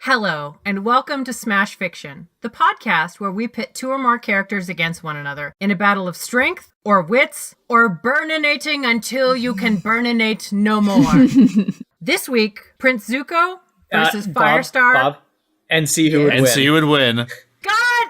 Hello, and welcome to Smash Fiction, the podcast where we pit two or more characters against one another in a battle of strength, or wits, or burninating until you can burninate no more. This week, Prince Zuko versus Firestar. Bob, and see who would win. And see who would win. God,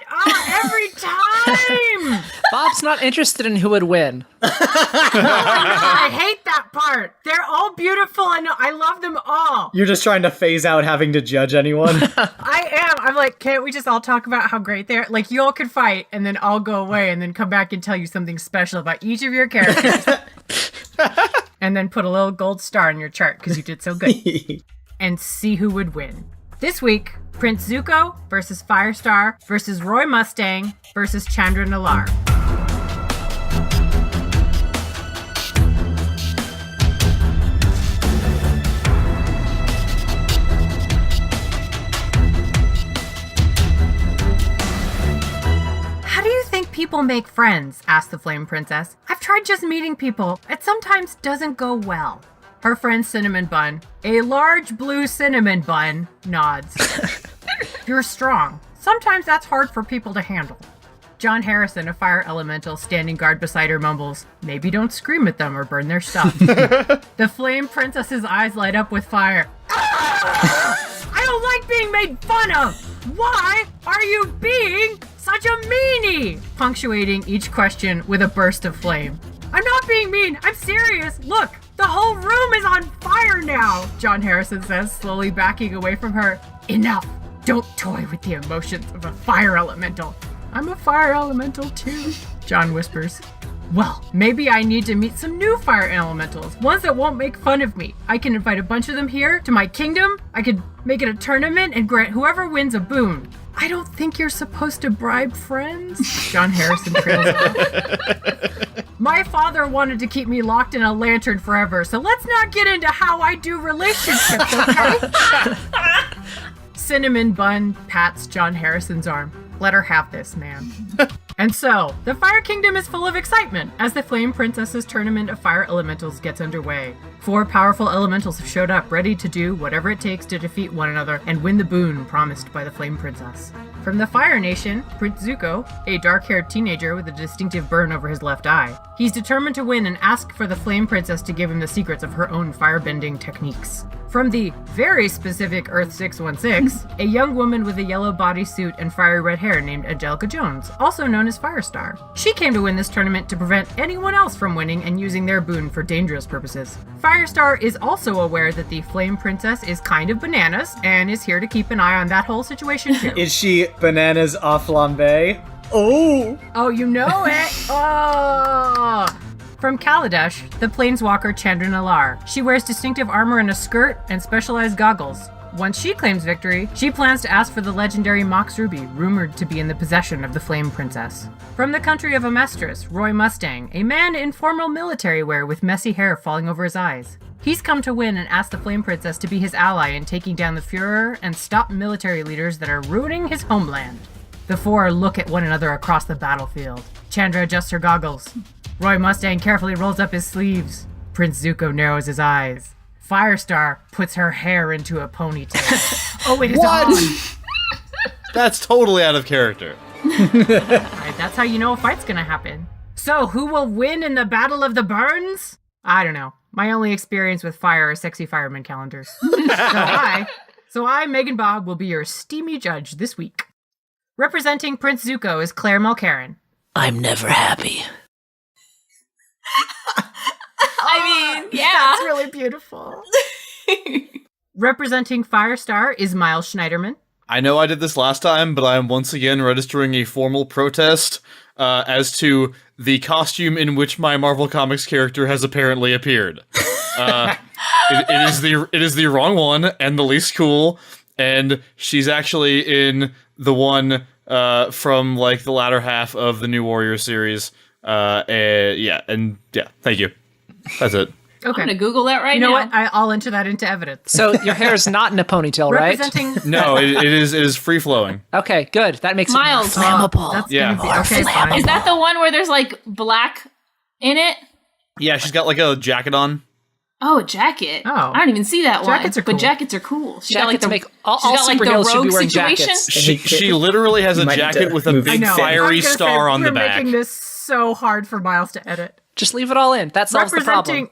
every time! Bob's not interested in who would win. I hate that part. They're all beautiful and I love them all. You're just trying to phase out having to judge anyone. I am. I'm like, can't we just all talk about how great they are? Like, you all could fight and then I'll go away and then come back and tell you something special about each of your characters. And then put a little gold star in your chart because you did so good. And see who would win. This week, Prince Zuko versus Firestar versus Roy Mustang versus Chandra Nalaar. How do you think people make friends? Asked the Flame Princess. I've tried just meeting people. It sometimes doesn't go well. Her friend Cinnamon Bun, a large blue cinnamon bun, nods. You're strong. Sometimes that's hard for people to handle. John Harrison, a fire elemental standing guard beside her, mumbles, maybe don't scream at them or burn their stuff. The Flame Princess's eyes light up with fire. I don't like being made fun of. Why are you being such a meanie? Punctuating each question with a burst of flame. I'm not being mean. I'm serious. Look, the whole room is on fire now, John Harrison says, slowly backing away from her. Enough. Don't toy with the emotions of a fire elemental. I'm a fire elemental too, John whispers. Well, maybe I need to meet some new fire elementals, ones that won't make fun of me. I can invite a bunch of them here to my kingdom. I could make it a tournament and grant whoever wins a boon. I don't think you're supposed to bribe friends, John Harrison trails off. My father wanted to keep me locked in a lantern forever, so let's not get into how I do relationships, okay? Cinnamon Bun pats John Harrison's arm. Let her have this, man. And so, the Fire Kingdom is full of excitement as the Flame Princess's tournament of fire elementals gets underway. 4 powerful elementals have showed up, ready to do whatever it takes to defeat one another and win the boon promised by the Flame Princess. From the Fire Nation, Prince Zuko, a dark-haired teenager with a distinctive burn over his left eye. He's determined to win and ask for the Flame Princess to give him the secrets of her own firebending techniques. From the very specific Earth 616, a young woman with a yellow bodysuit and fiery red hair named Angelica Jones, also known as Firestar. She came to win this tournament to prevent anyone else from winning and using their boon for dangerous purposes. Firestar is also aware that the Flame Princess is kind of bananas and is here to keep an eye on that whole situation too. Is she bananas au flambe? Oh, you know it! Oh! From Kaladesh, the planeswalker Chandra Nalaar. She wears distinctive armor and a skirt and specialized goggles. Once she claims victory, she plans to ask for the legendary Mox Ruby, rumored to be in the possession of the Flame Princess. From the country of Amestris, Roy Mustang, a man in formal military wear with messy hair falling over his eyes. He's come to win and ask the Flame Princess to be his ally in taking down the Führer and stop military leaders that are ruining his homeland. The 4 look at one another across the battlefield. Chandra adjusts her goggles. Roy Mustang carefully rolls up his sleeves. Prince Zuko narrows his eyes. Firestar puts her hair into a ponytail. Oh, it is on! That's totally out of character. Alright, that's how you know a fight's gonna happen. So, who will win in the Battle of the Burns? I don't know. My only experience with fire are sexy fireman calendars. So I, MeganBob, will be your steamy judge this week. Representing Prince Zuko is Claire Mulcairn. I'm never happy. I mean, yeah. That's really beautiful. Representing Firestar is Miles Schneiderman. I know I did this last time, but I am once again registering a formal protest as to the costume in which my Marvel Comics character has apparently appeared. It is the wrong one and the least cool, and she's actually in the one from like the latter half of the New Warrior series. Thank you. That's it. Okay. I'm gonna Google that right now. You know what? I'll enter that into evidence. So your hair is not in a ponytail, right? Representing... No, it is free flowing. Okay, good. That makes Miles. it flammable. That's Yeah. gonna be, okay, fine. Is that the one where there's like black in it? Yeah, she's got like a jacket on. Oh, a jacket. Oh. I don't even see that Jackets one. are cool. But jackets are cool. She Jackets got make like all she's got like the superheroes should be rogue wearing situation. jackets. She literally has a Might need jacket to with a move big this. fiery I was gonna star say, on the we're back. making this so hard for Miles to edit. Just leave it all in. That solves the problem.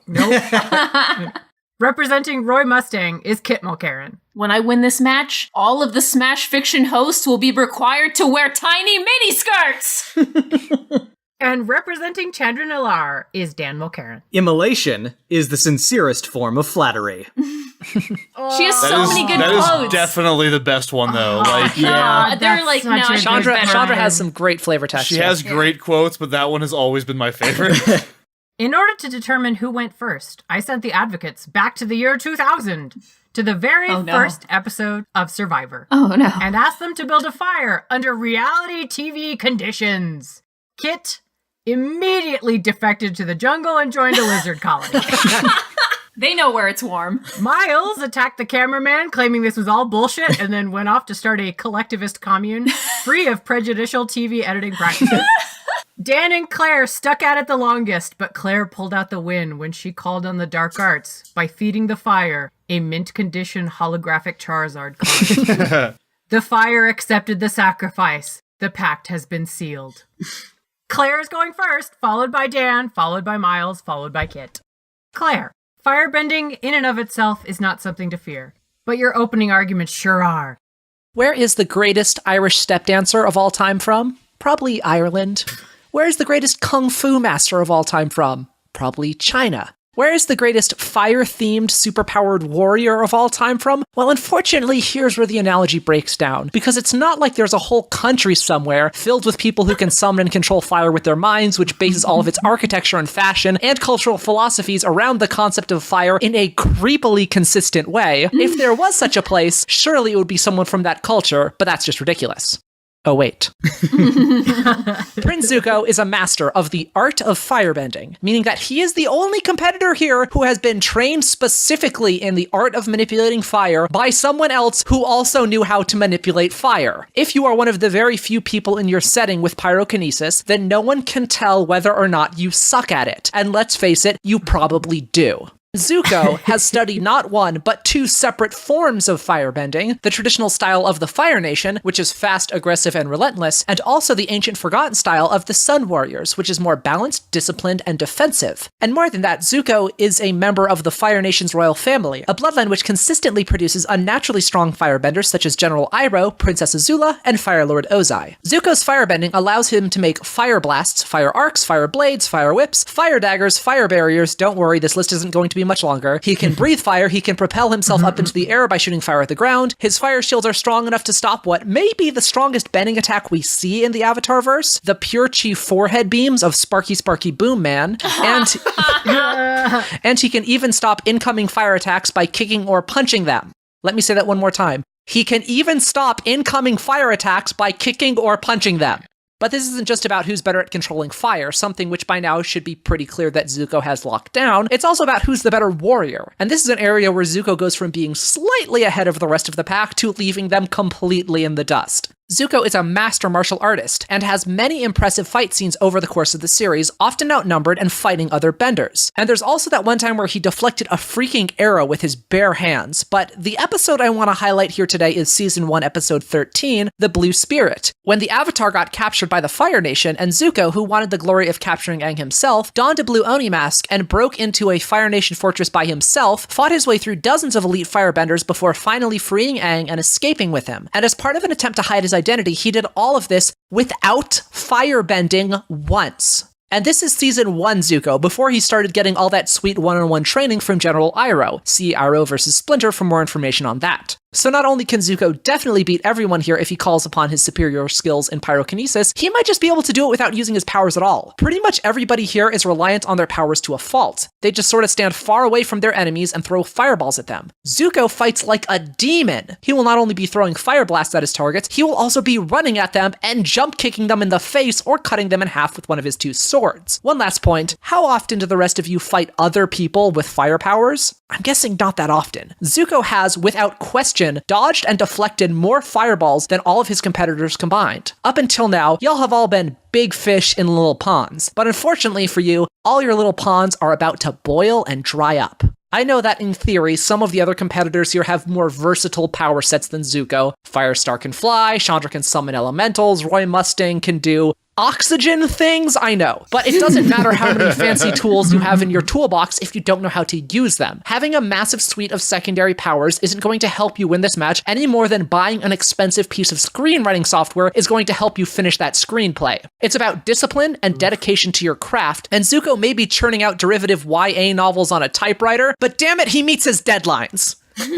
Representing Roy Mustang is Kit Mulcairn. When I win this match, all of the Smash Fiction hosts will be required to wear tiny mini skirts. And representing Chandra Nalaar is Dan Mulcairn. Immolation is the sincerest form of flattery. She has so many good that quotes. is definitely the best one, though. Like, Yeah, they're that's like, such no, a I good think Chandra better. has some great flavor text. she has great quotes, but that one has always been my favorite. In order to determine who went first, I sent the advocates back to the year 2000, to the very first episode of Survivor. Oh, no. And asked them to build a fire under reality TV conditions. Kit immediately defected to the jungle and joined a lizard colony. They know where it's warm. Miles attacked the cameraman, claiming this was all bullshit, and then went off to start a collectivist commune free of prejudicial TV editing practices. Dan and Claire stuck at it the longest, but Claire pulled out the win when she called on the dark arts by feeding the fire a mint-condition holographic Charizard clone. The fire accepted the sacrifice. The pact has been sealed. Claire is going first, followed by Dan, followed by Miles, followed by Kit. Claire, firebending in and of itself is not something to fear, but your opening arguments sure are. Where is the greatest Irish step dancer of all time from? Probably Ireland. Where is the greatest kung fu master of all time from? Probably China. Where is the greatest fire-themed, superpowered warrior of all time from? Well, unfortunately, here's where the analogy breaks down. Because it's not like there's a whole country somewhere filled with people who can summon and control fire with their minds, which bases all of its architecture and fashion and cultural philosophies around the concept of fire in a creepily consistent way. If there was such a place, surely it would be someone from that culture, but that's just ridiculous. Oh, wait. Prince Zuko is a master of the art of firebending, meaning that he is the only competitor here who has been trained specifically in the art of manipulating fire by someone else who also knew how to manipulate fire. If you are one of the very few people in your setting with pyrokinesis, then no one can tell whether or not you suck at it. And let's face it, you probably do. Zuko has studied not one, but two separate forms of firebending, the traditional style of the Fire Nation, which is fast, aggressive, and relentless, and also the ancient forgotten style of the Sun Warriors, which is more balanced, disciplined, and defensive. And more than that, Zuko is a member of the Fire Nation's royal family, a bloodline which consistently produces unnaturally strong firebenders such as General Iroh, Princess Azula, and Fire Lord Ozai. Zuko's firebending allows him to make fire blasts, fire arcs, fire blades, fire whips, fire daggers, fire barriers. Don't worry, this list isn't going to be much longer. He can breathe fire, he can propel himself up into the air by shooting fire at the ground. His fire shields are strong enough to stop what may be the strongest bending attack we see in the Avatarverse, the pure chi forehead beams of Sparky Sparky Boom Man, and he can even stop incoming fire attacks by kicking or punching them. Let me say that one more time. He can even stop incoming fire attacks by kicking or punching them. But this isn't just about who's better at controlling fire, something which by now should be pretty clear that Zuko has locked down. It's also about who's the better warrior. And this is an area where Zuko goes from being slightly ahead of the rest of the pack to leaving them completely in the dust. Zuko is a master martial artist and has many impressive fight scenes over the course of the series, often outnumbered and fighting other benders. And there's also that one time where he deflected a freaking arrow with his bare hands. But the episode I want to highlight here today is Season 1, Episode 13, The Blue Spirit. When the Avatar got captured by the Fire Nation, and Zuko, who wanted the glory of capturing Aang himself, donned a blue Oni mask and broke into a Fire Nation fortress by himself, fought his way through dozens of elite firebenders before finally freeing Aang and escaping with him. And as part of an attempt to hide his identity, he did all of this without firebending once. And this is Season 1 Zuko, before he started getting all that sweet one-on-one training from General Iroh. See Iroh vs. Splinter for more information on that. So not only can Zuko definitely beat everyone here if he calls upon his superior skills in pyrokinesis, he might just be able to do it without using his powers at all. Pretty much everybody here is reliant on their powers to a fault. They just sort of stand far away from their enemies and throw fireballs at them. Zuko fights like a demon. He will not only be throwing fire blasts at his targets, he will also be running at them and jump kicking them in the face or cutting them in half with one of his two swords. One last point, how often do the rest of you fight other people with fire powers? I'm guessing not that often. Zuko has, without question, dodged and deflected more fireballs than all of his competitors combined. Up until now, y'all have all been big fish in little ponds. But unfortunately for you, all your little ponds are about to boil and dry up. I know that in theory, some of the other competitors here have more versatile power sets than Zuko. Firestar can fly, Chandra can summon elementals, Roy Mustang can do oxygen things, I know. But it doesn't matter how many fancy tools you have in your toolbox if you don't know how to use them. Having a massive suite of secondary powers isn't going to help you win this match any more than buying an expensive piece of screenwriting software is going to help you finish that screenplay. It's about discipline and dedication to your craft, and Zuko may be churning out derivative YA novels on a typewriter, but damn it, he meets his deadlines. Yay!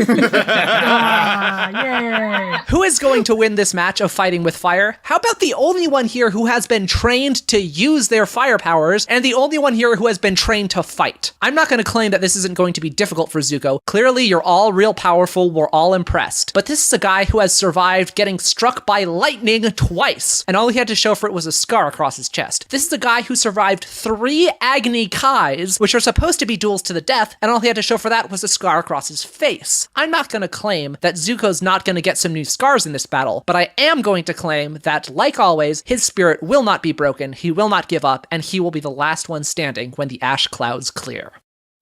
Who is going to win this match of fighting with fire? How about the only one here who has been trained to use their fire powers, and the only one here who has been trained to fight? I'm not going to claim that this isn't going to be difficult for Zuko. Clearly, you're all real powerful, we're all impressed. But this is a guy who has survived getting struck by lightning twice, and all he had to show for it was a scar across his chest. This is a guy who survived 3 Agni Kais, which are supposed to be duels to the death, and all he had to show for that was a scar across his face. I'm not going to claim that Zuko's not going to get some new scars in this battle, but I am going to claim that, like always, his spirit will not be broken, he will not give up, and he will be the last one standing when the ash clouds clear.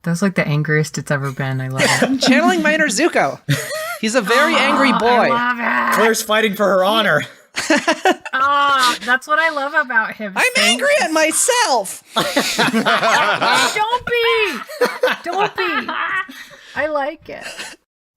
That's like the angriest it's ever been. I love it. Channeling my inner Zuko. He's a very angry boy. I love it. Claire's fighting for her honor. That's what I love about him. I'm angry at myself! Don't be! Don't be! I like it.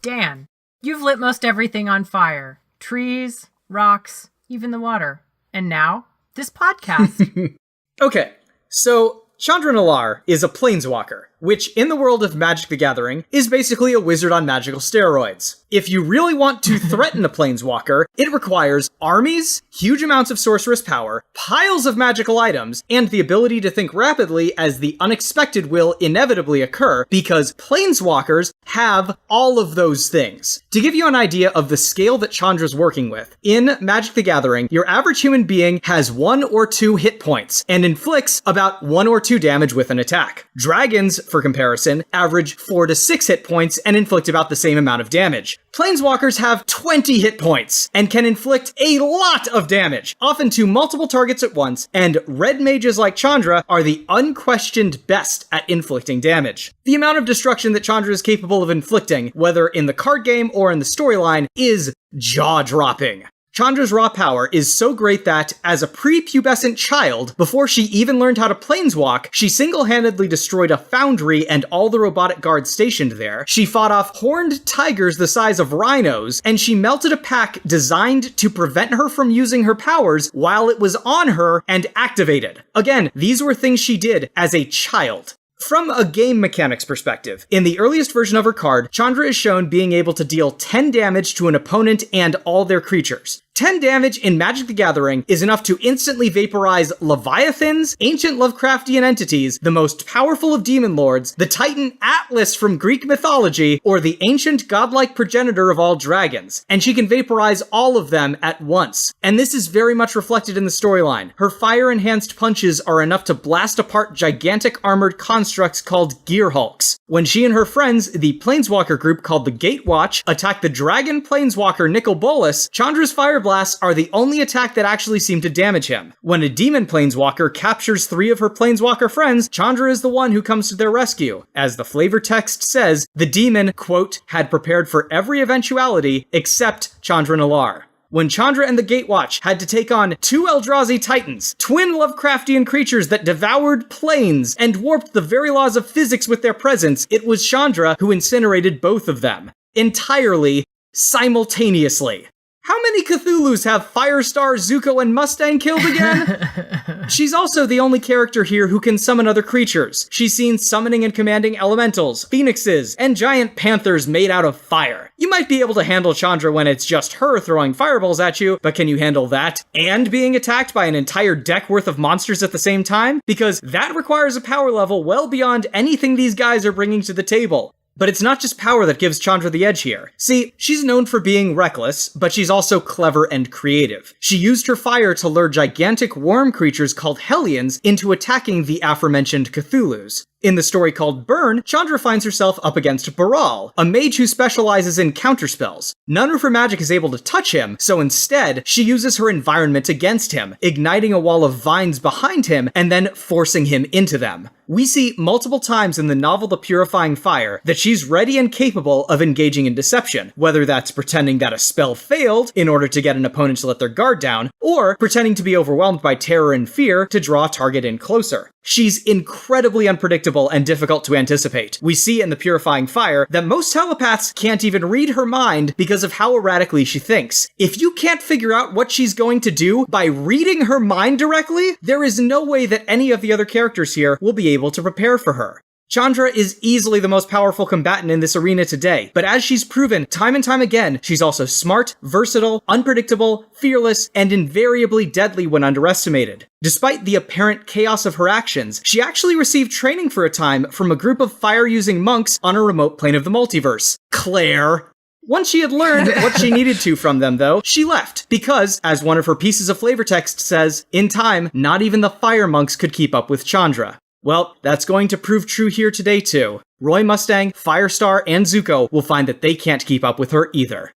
Dan, you've lit most everything on fire. Trees, rocks, even the water. And now, this podcast. Okay, so Chandra Nalaar is a planeswalker, which in the world of Magic the Gathering is basically a wizard on magical steroids. If you really want to threaten a planeswalker, it requires armies, huge amounts of sorceress power, piles of magical items, and the ability to think rapidly as the unexpected will inevitably occur, because planeswalkers have all of those things. To give you an idea of the scale that Chandra's working with, in Magic the Gathering, your average human being has 1 or 2 hit points, and inflicts about 1 or 2 damage with an attack. Dragons, for comparison, average 4 to 6 hit points and inflict about the same amount of damage. Planeswalkers have 20 hit points and can inflict a lot of damage, often to multiple targets at once, and red mages like Chandra are the unquestioned best at inflicting damage. The amount of destruction that Chandra is capable of inflicting, whether in the card game or in the storyline, is jaw-dropping. Chandra's raw power is so great that, as a prepubescent child, before she even learned how to planeswalk, she single-handedly destroyed a foundry and all the robotic guards stationed there. She fought off horned tigers the size of rhinos, and she melted a pack designed to prevent her from using her powers while it was on her and activated. Again, these were things she did as a child. From a game mechanics perspective, in the earliest version of her card, Chandra is shown being able to deal 10 damage to an opponent and all their creatures. 10 damage in Magic the Gathering is enough to instantly vaporize Leviathans, ancient Lovecraftian entities, the most powerful of demon lords, the Titan Atlas from Greek mythology, or the ancient godlike progenitor of all dragons. And she can vaporize all of them at once. And this is very much reflected in the storyline. Her fire-enhanced punches are enough to blast apart gigantic armored constructs called Gear Hulks. When she and her friends, the Planeswalker group called the Gatewatch, attack the dragon Planeswalker Nicol Bolas, Chandra's fire blasts are the only attack that actually seem to damage him. When a demon Planeswalker captures 3 of her Planeswalker friends, Chandra is the one who comes to their rescue. As the flavor text says, the demon, quote, had prepared for every eventuality except Chandra Nalaar. When Chandra and the Gatewatch had to take on 2 Eldrazi Titans, twin Lovecraftian creatures that devoured planes and warped the very laws of physics with their presence, it was Chandra who incinerated both of them. Entirely, simultaneously. How many Cthulhus have Firestar, Zuko, and Mustang killed again? She's also the only character here who can summon other creatures. She's seen summoning and commanding elementals, phoenixes, and giant panthers made out of fire. You might be able to handle Chandra when it's just her throwing fireballs at you, but can you handle that and being attacked by an entire deck worth of monsters at the same time? Because that requires a power level well beyond anything these guys are bringing to the table. But it's not just power that gives Chandra the edge here. See, she's known for being reckless, but she's also clever and creative. She used her fire to lure gigantic worm creatures called Hellions into attacking the aforementioned Cthulhus. In the story called Burn, Chandra finds herself up against Baral, a mage who specializes in counterspells. None of her magic is able to touch him, so instead, she uses her environment against him, igniting a wall of vines behind him and then forcing him into them. We see multiple times in the novel The Purifying Fire that she's ready and capable of engaging in deception, whether that's pretending that a spell failed in order to get an opponent to let their guard down, or pretending to be overwhelmed by terror and fear to draw a target in closer. She's incredibly unpredictable and difficult to anticipate. We see in The Purifying Fire that most telepaths can't even read her mind because of how erratically she thinks. If you can't figure out what she's going to do by reading her mind directly, there is no way that any of the other characters here will be able to prepare for her. Chandra is easily the most powerful combatant in this arena today, but as she's proven time and time again, she's also smart, versatile, unpredictable, fearless, and invariably deadly when underestimated. Despite the apparent chaos of her actions, she actually received training for a time from a group of fire-using monks on a remote plane of the multiverse. Claire! Once she had learned what she needed to from them, though, she left, because, as one of her pieces of flavor text says, in time, not even the fire monks could keep up with Chandra. Well, that's going to prove true here today, too. Roy Mustang, Firestar, and Zuko will find that they can't keep up with her either.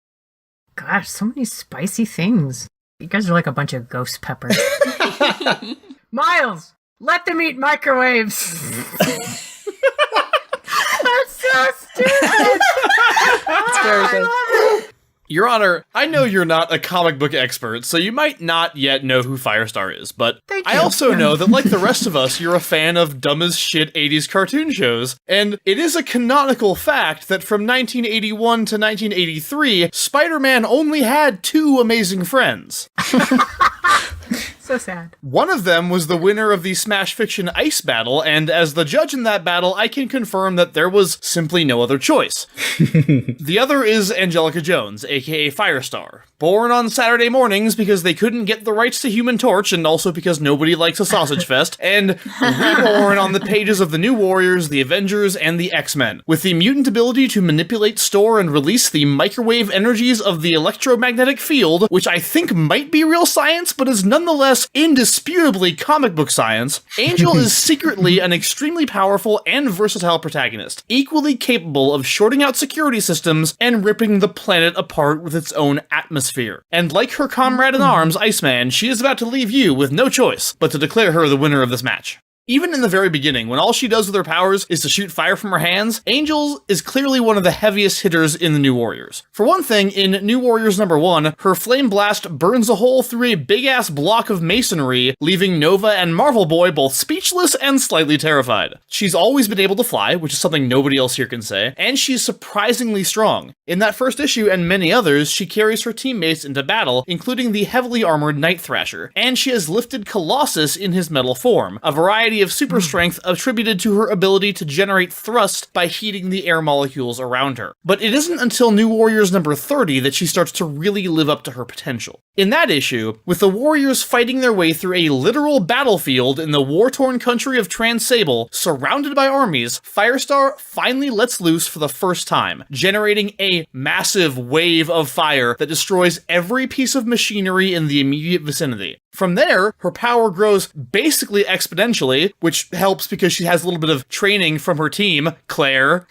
Gosh, so many spicy things. You guys are like a bunch of ghost peppers. Miles, let them eat microwaves. That's so stupid. It's very good. Your Honor, I know you're not a comic book expert, so you might not yet know who Firestar is, but Thank I you. also know that like the rest of us, you're a fan of dumb as shit 80s cartoon shows, and it is a canonical fact that from 1981 to 1983, Spider-Man only had 2 amazing friends. So sad. One of them was the winner of the Smash Fiction Ice Battle, and as the judge in that battle, I can confirm that there was simply no other choice. The other is Angelica Jones, aka Firestar. Born on Saturday mornings because they couldn't get the rights to Human Torch, and also because nobody likes a sausage fest, and reborn on the pages of the New Warriors, the Avengers, and the X-Men. With the mutant ability to manipulate, store, and release the microwave energies of the electromagnetic field, which I think might be real science, but is nonetheless indisputably comic book science, Angel is secretly an extremely powerful and versatile protagonist, equally capable of shorting out security systems and ripping the planet apart with its own atmosphere. And like her comrade in arms, Iceman, she is about to leave you with no choice but to declare her the winner of this match. Even in the very beginning, when all she does with her powers is to shoot fire from her hands, Angel is clearly one of the heaviest hitters in the New Warriors. For one thing, in New Warriors number 1, her flame blast burns a hole through a big-ass block of masonry, leaving Nova and Marvel Boy both speechless and slightly terrified. She's always been able to fly, which is something nobody else here can say, and she's surprisingly strong. In that first issue and many others, she carries her teammates into battle, including the heavily armored Night Thrasher, and she has lifted Colossus in his metal form, a variety of super strength attributed to her ability to generate thrust by heating the air molecules around her. But it isn't until New Warriors number 30 that she starts to really live up to her potential. In that issue, with the Warriors fighting their way through a literal battlefield in the war-torn country of Trans-Sable, surrounded by armies, Firestar finally lets loose for the first time, generating a massive wave of fire that destroys every piece of machinery in the immediate vicinity. From there, her power grows basically exponentially, which helps because she has a little bit of training from her team, Claire.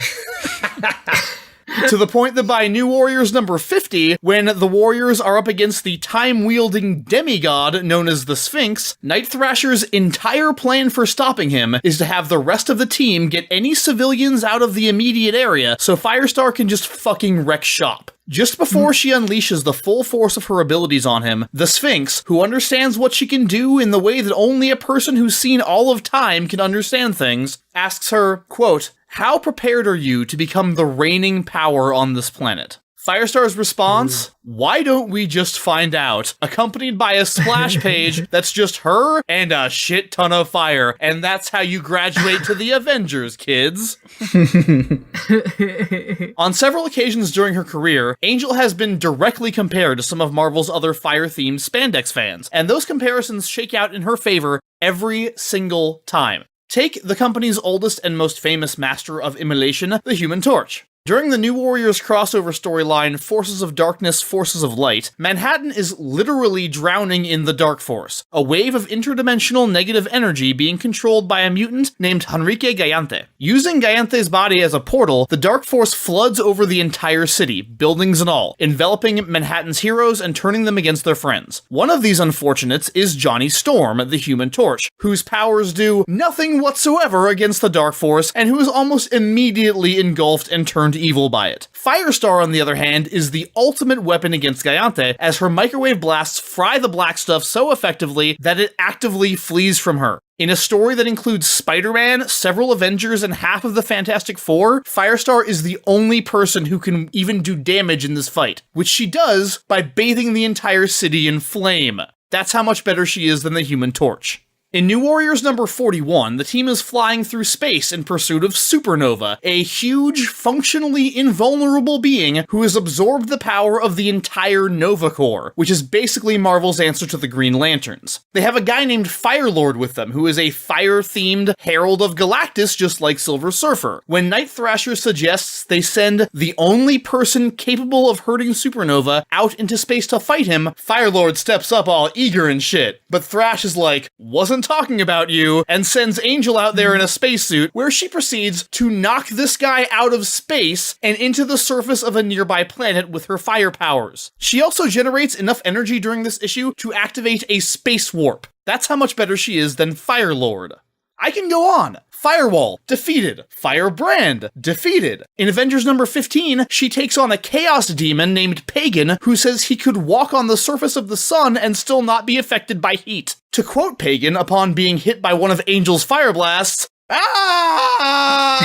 To the point that by New Warriors number 50, when the Warriors are up against the time-wielding demigod known as the Sphinx, Night Thrasher's entire plan for stopping him is to have the rest of the team get any civilians out of the immediate area so Firestar can just fucking wreck shop. Just before she unleashes the full force of her abilities on him, the Sphinx, who understands what she can do in the way that only a person who's seen all of time can understand things, asks her, quote, "How prepared are you to become the reigning power on this planet?" Firestar's response, "Why don't we just find out?" accompanied by a splash page that's just her and a shit ton of fire, and that's how you graduate to the Avengers, kids. On several occasions during her career, Angel has been directly compared to some of Marvel's other fire-themed spandex fans, and those comparisons shake out in her favor every single time. Take the company's oldest and most famous master of immolation, the Human Torch. During the New Warriors crossover storyline, Forces of Darkness, Forces of Light, Manhattan is literally drowning in the Dark Force, a wave of interdimensional negative energy being controlled by a mutant named Henrique Gallante. Using Gallante's body as a portal, the Dark Force floods over the entire city, buildings and all, enveloping Manhattan's heroes and turning them against their friends. One of these unfortunates is Johnny Storm, the Human Torch, whose powers do nothing whatsoever against the Dark Force, and who is almost immediately engulfed and turned evil by it. Firestar, on the other hand, is the ultimate weapon against Gallante, as her microwave blasts fry the black stuff so effectively that it actively flees from her. In a story that includes Spider-Man, several Avengers, and half of the Fantastic Four, Firestar is the only person who can even do damage in this fight, which she does by bathing the entire city in flame. That's how much better she is than the Human Torch. In New Warriors number 41, the team is flying through space in pursuit of Supernova, a huge, functionally invulnerable being who has absorbed the power of the entire Nova Corps, which is basically Marvel's answer to the Green Lanterns. They have a guy named Firelord with them, who is a fire-themed Herald of Galactus just like Silver Surfer. When Night Thrasher suggests they send the only person capable of hurting Supernova out into space to fight him, Firelord steps up all eager and shit. But Thrash is like, wasn't talking about you, and sends Angel out there in a spacesuit, where she proceeds to knock this guy out of space and into the surface of a nearby planet with her fire powers. She also generates enough energy during this issue to activate a space warp. That's how much better she is than Firelord. I can go on. Firewall, defeated. Firebrand, defeated. In Avengers number 15, she takes on a chaos demon named Pagan who says he could walk on the surface of the sun and still not be affected by heat. To quote Pagan upon being hit by one of Angel's fire blasts, "Ah!"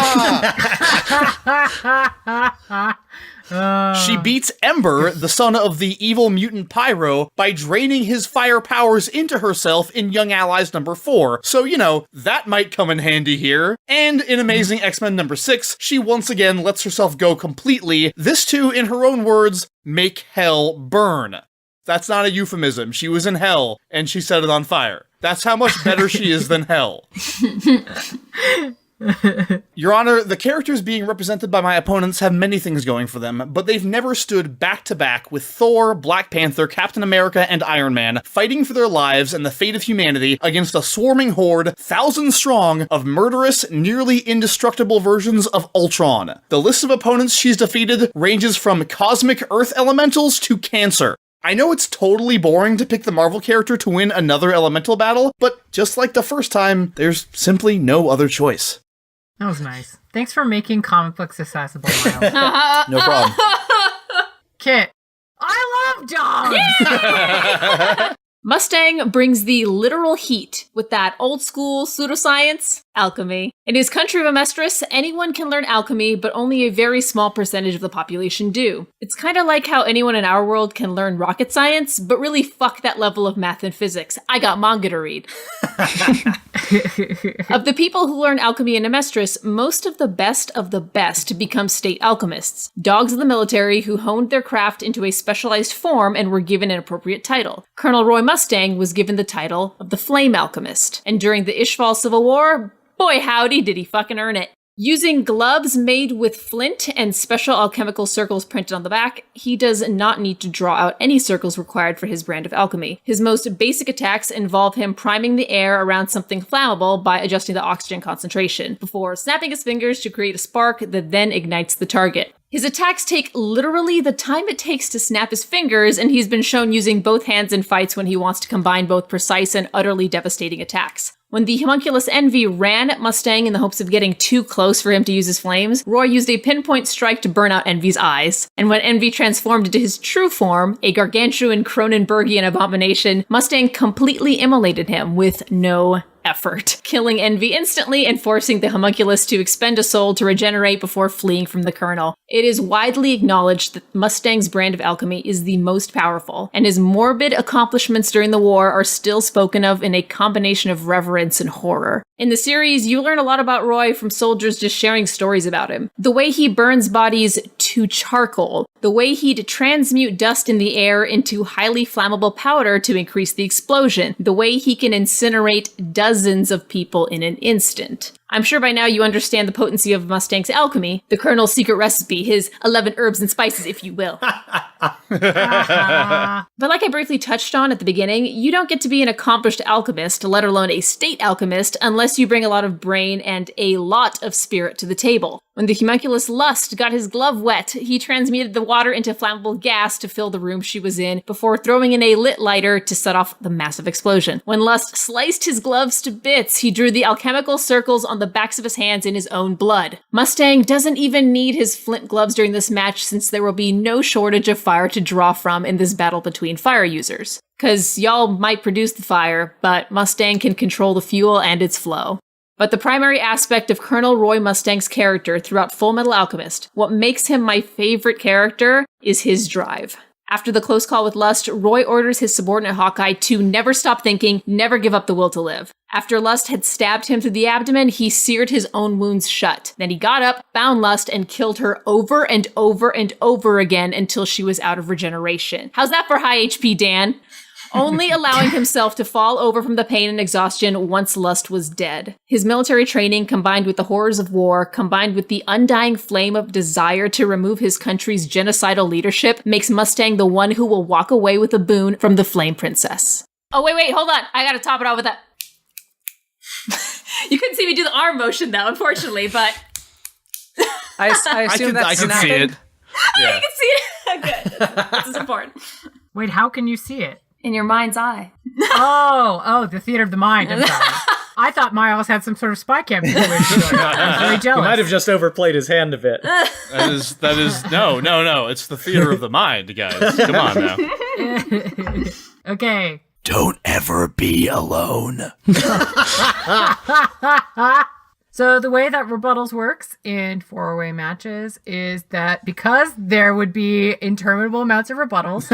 She beats Ember, the son of the evil mutant Pyro, by draining his fire powers into herself in Young Allies number 4, so that might come in handy here. And in Amazing X-Men number 6, she once again lets herself go completely, this too, in her own words, make hell burn. That's not a euphemism. She was in hell, and she set it on fire. That's how much better she is than hell. Your Honor, the characters being represented by my opponents have many things going for them, but they've never stood back-to-back with Thor, Black Panther, Captain America, and Iron Man fighting for their lives and the fate of humanity against a swarming horde, thousands strong, of murderous, nearly indestructible versions of Ultron. The list of opponents she's defeated ranges from cosmic Earth elementals to cancer. I know it's totally boring to pick the Marvel character to win another elemental battle, but just like the first time, there's simply no other choice. That was nice. Thanks for making comic books accessible, Miles. No problem. Kit, I love dogs! Yeah! Mustang brings the literal heat with that old school pseudoscience, alchemy. In his country of Amestris, anyone can learn alchemy, but only a very small percentage of the population do. It's kind of like how anyone in our world can learn rocket science, but really fuck that level of math and physics. I got manga to read. Of the people who learn alchemy in Amestris, most of the best become state alchemists, dogs of the military who honed their craft into a specialized form and were given an appropriate title. Colonel Roy Mustang was given the title of the Flame Alchemist, and during the Ishval Civil War, boy howdy did he fucking earn it. Using gloves made with flint and special alchemical circles printed on the back, he does not need to draw out any circles required for his brand of alchemy. His most basic attacks involve him priming the air around something flammable by adjusting the oxygen concentration, before snapping his fingers to create a spark that then ignites the target. His attacks take literally the time it takes to snap his fingers, and he's been shown using both hands in fights when he wants to combine both precise and utterly devastating attacks. When the homunculus Envy ran at Mustang in the hopes of getting too close for him to use his flames, Roy used a pinpoint strike to burn out Envy's eyes. And when Envy transformed into his true form, a gargantuan Cronenbergian abomination, Mustang completely immolated him with no effort, killing Envy instantly and forcing the homunculus to expend a soul to regenerate before fleeing from the Colonel. It is widely acknowledged that Mustang's brand of alchemy is the most powerful, and his morbid accomplishments during the war are still spoken of in a combination of reverence and horror. In the series, you learn a lot about Roy from soldiers just sharing stories about him. The way he burns bodies to charcoal, the way he'd transmute dust in the air into highly flammable powder to increase the explosion, the way he can incinerate dozens of people in an instant. I'm sure by now you understand the potency of Mustang's alchemy, the Colonel's secret recipe, his 11 herbs and spices, if you will. But like I briefly touched on at the beginning, you don't get to be an accomplished alchemist, let alone a state alchemist, unless you bring a lot of brain and a lot of spirit to the table. When the homunculus Lust got his glove wet, he transmuted the water into flammable gas to fill the room she was in, before throwing in a lit lighter to set off the massive explosion. When Lust sliced his gloves to bits, he drew the alchemical circles on the backs of his hands in his own blood. Mustang doesn't even need his flint gloves during this match, since there will be no shortage of fire to draw from in this battle between fire users. Cause y'all might produce the fire, but Mustang can control the fuel and its flow. But the primary aspect of Colonel Roy Mustang's character throughout Full Metal Alchemist, what makes him my favorite character, is his drive. After the close call with Lust, Roy orders his subordinate Hawkeye to never stop thinking, never give up the will to live. After Lust had stabbed him through the abdomen, he seared his own wounds shut. Then he got up, found Lust, and killed her over and over and over again until she was out of regeneration. How's that for high HP, Dan? Only allowing himself to fall over from the pain and exhaustion once Lust was dead. His military training, combined with the horrors of war, combined with the undying flame of desire to remove his country's genocidal leadership, makes Mustang the one who will walk away with a boon from the Flame Princess. Oh, wait, hold on. I gotta top it off with that. You couldn't see me do the arm motion, though, unfortunately, but... I assume that's I can see it. Yeah. You can see it? Good. This is important. Wait, how can you see it? In your mind's eye. Oh, the theater of the mind. I'm sorry. I thought Miles had some sort of spy cam situation going on. I'm very jealous. He might have just overplayed his hand a bit. That is no. It's the theater of the mind, guys. Come on now. Okay. Don't ever be alone. So the way that rebuttals works in four-way matches is that because there would be interminable amounts of rebuttals,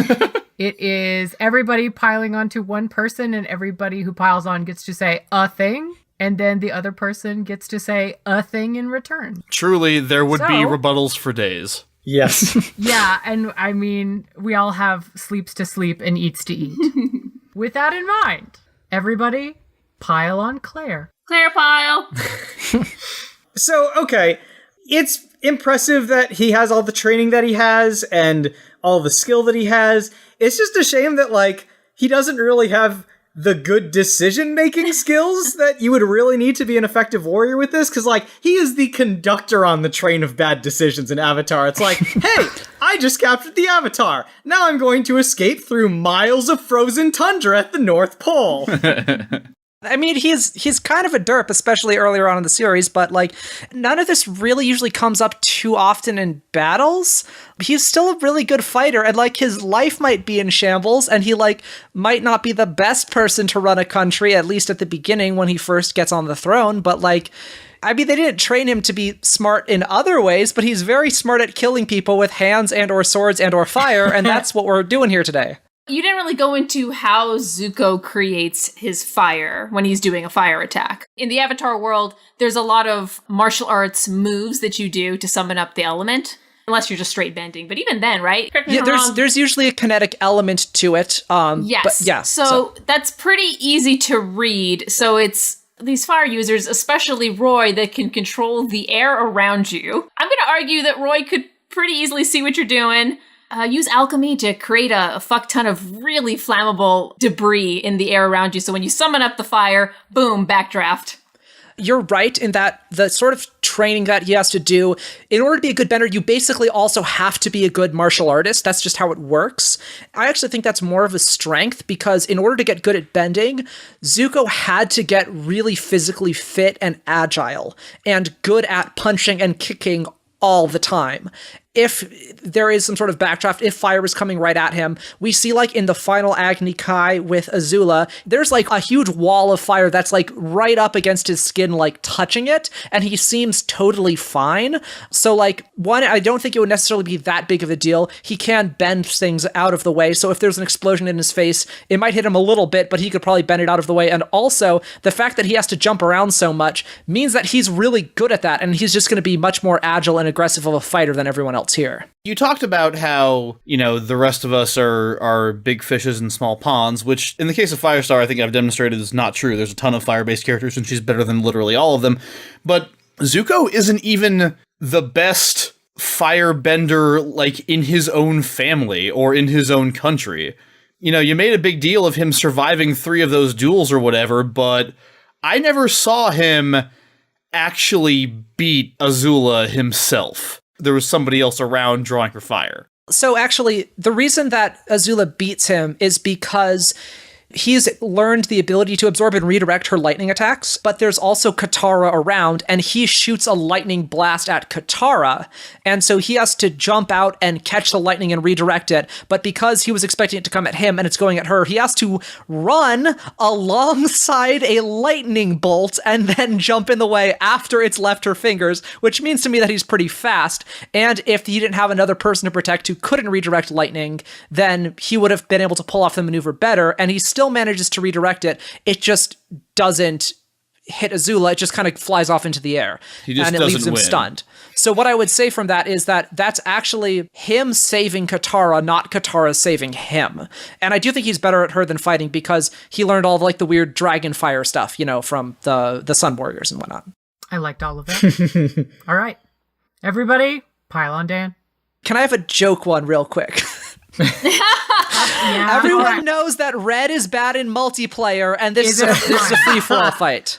it is everybody piling onto one person, and everybody who piles on gets to say a thing, and then the other person gets to say a thing in return. Truly, there would be rebuttals for days. Yes. Yeah, and I mean, we all have sleeps to sleep and eats to eat. With that in mind, everybody pile on Claire. Claire pile. So, okay, it's impressive that he has all the training that he has and all the skill that he has. It's just a shame that, like, he doesn't really have the good decision-making skills that you would really need to be an effective warrior with this, because, like, he is the conductor on the train of bad decisions in Avatar. It's like, hey, I just captured the Avatar. Now I'm going to escape through miles of frozen tundra at the North Pole. I mean, he's kind of a derp, especially earlier on in the series, but, like, none of this really usually comes up too often in battles. He's still a really good fighter, and, like, his life might be in shambles, and he, like, might not be the best person to run a country, at least at the beginning when he first gets on the throne, but, like, I mean, they didn't train him to be smart in other ways, but he's very smart at killing people with hands and or swords and or fire, and that's what we're doing here today. You didn't really go into how Zuko creates his fire when he's doing a fire attack. In the Avatar world, there's a lot of martial arts moves that you do to summon up the element, unless you're just straight bending. But even then, right? Yeah, there's usually a kinetic element to it. Yes. But yeah. So that's pretty easy to read. So it's these fire users, especially Roy, that can control the air around you. I'm going to argue that Roy could pretty easily see what you're doing. Use alchemy to create a fuck ton of really flammable debris in the air around you. So when you summon up the fire, boom, backdraft. You're right in that the sort of training that he has to do, in order to be a good bender, you basically also have to be a good martial artist. That's just how it works. I actually think that's more of a strength because in order to get good at bending, Zuko had to get really physically fit and agile and good at punching and kicking all the time. If there is some sort of backdraft, if fire is coming right at him, we see like in the final Agni Kai with Azula, there's like a huge wall of fire that's like right up against his skin, like touching it, and he seems totally fine. So like, one, I don't think it would necessarily be that big of a deal. He can bend things out of the way, so if there's an explosion in his face, it might hit him a little bit, but he could probably bend it out of the way. And also, the fact that he has to jump around so much means that he's really good at that, and he's just going to be much more agile and aggressive of a fighter than everyone else else here. You talked about how, the rest of us are big fishes in small ponds, which in the case of Firestar, I think I've demonstrated is not true. There's a ton of fire-based characters and she's better than literally all of them. But Zuko isn't even the best firebender, like, in his own family or in his own country. You made a big deal of him surviving 3 of those duels or whatever, but I never saw him actually beat Azula himself. There was somebody else around drawing her fire. So actually, the reason that Azula beats him is because he's learned the ability to absorb and redirect her lightning attacks, but there's also Katara around, and he shoots a lightning blast at Katara, and so he has to jump out and catch the lightning and redirect it, but because he was expecting it to come at him and it's going at her, he has to run alongside a lightning bolt and then jump in the way after it's left her fingers, which means to me that he's pretty fast, and if he didn't have another person to protect who couldn't redirect lightning, then he would have been able to pull off the maneuver better, and he still manages to redirect it. It just doesn't hit Azula. It just kind of flies off into the air and it leaves him stunned. So what I would say from that is that that's actually him saving Katara, not Katara saving him. And I do think he's better at her than fighting because he learned all of like the weird dragon fire stuff, from the Sun Warriors and whatnot. I liked all of that. All right. Everybody, pile on Dan. Can I have a joke one real quick? Yeah, Everyone knows that red is bad in multiplayer, and this is a free-for-all fight.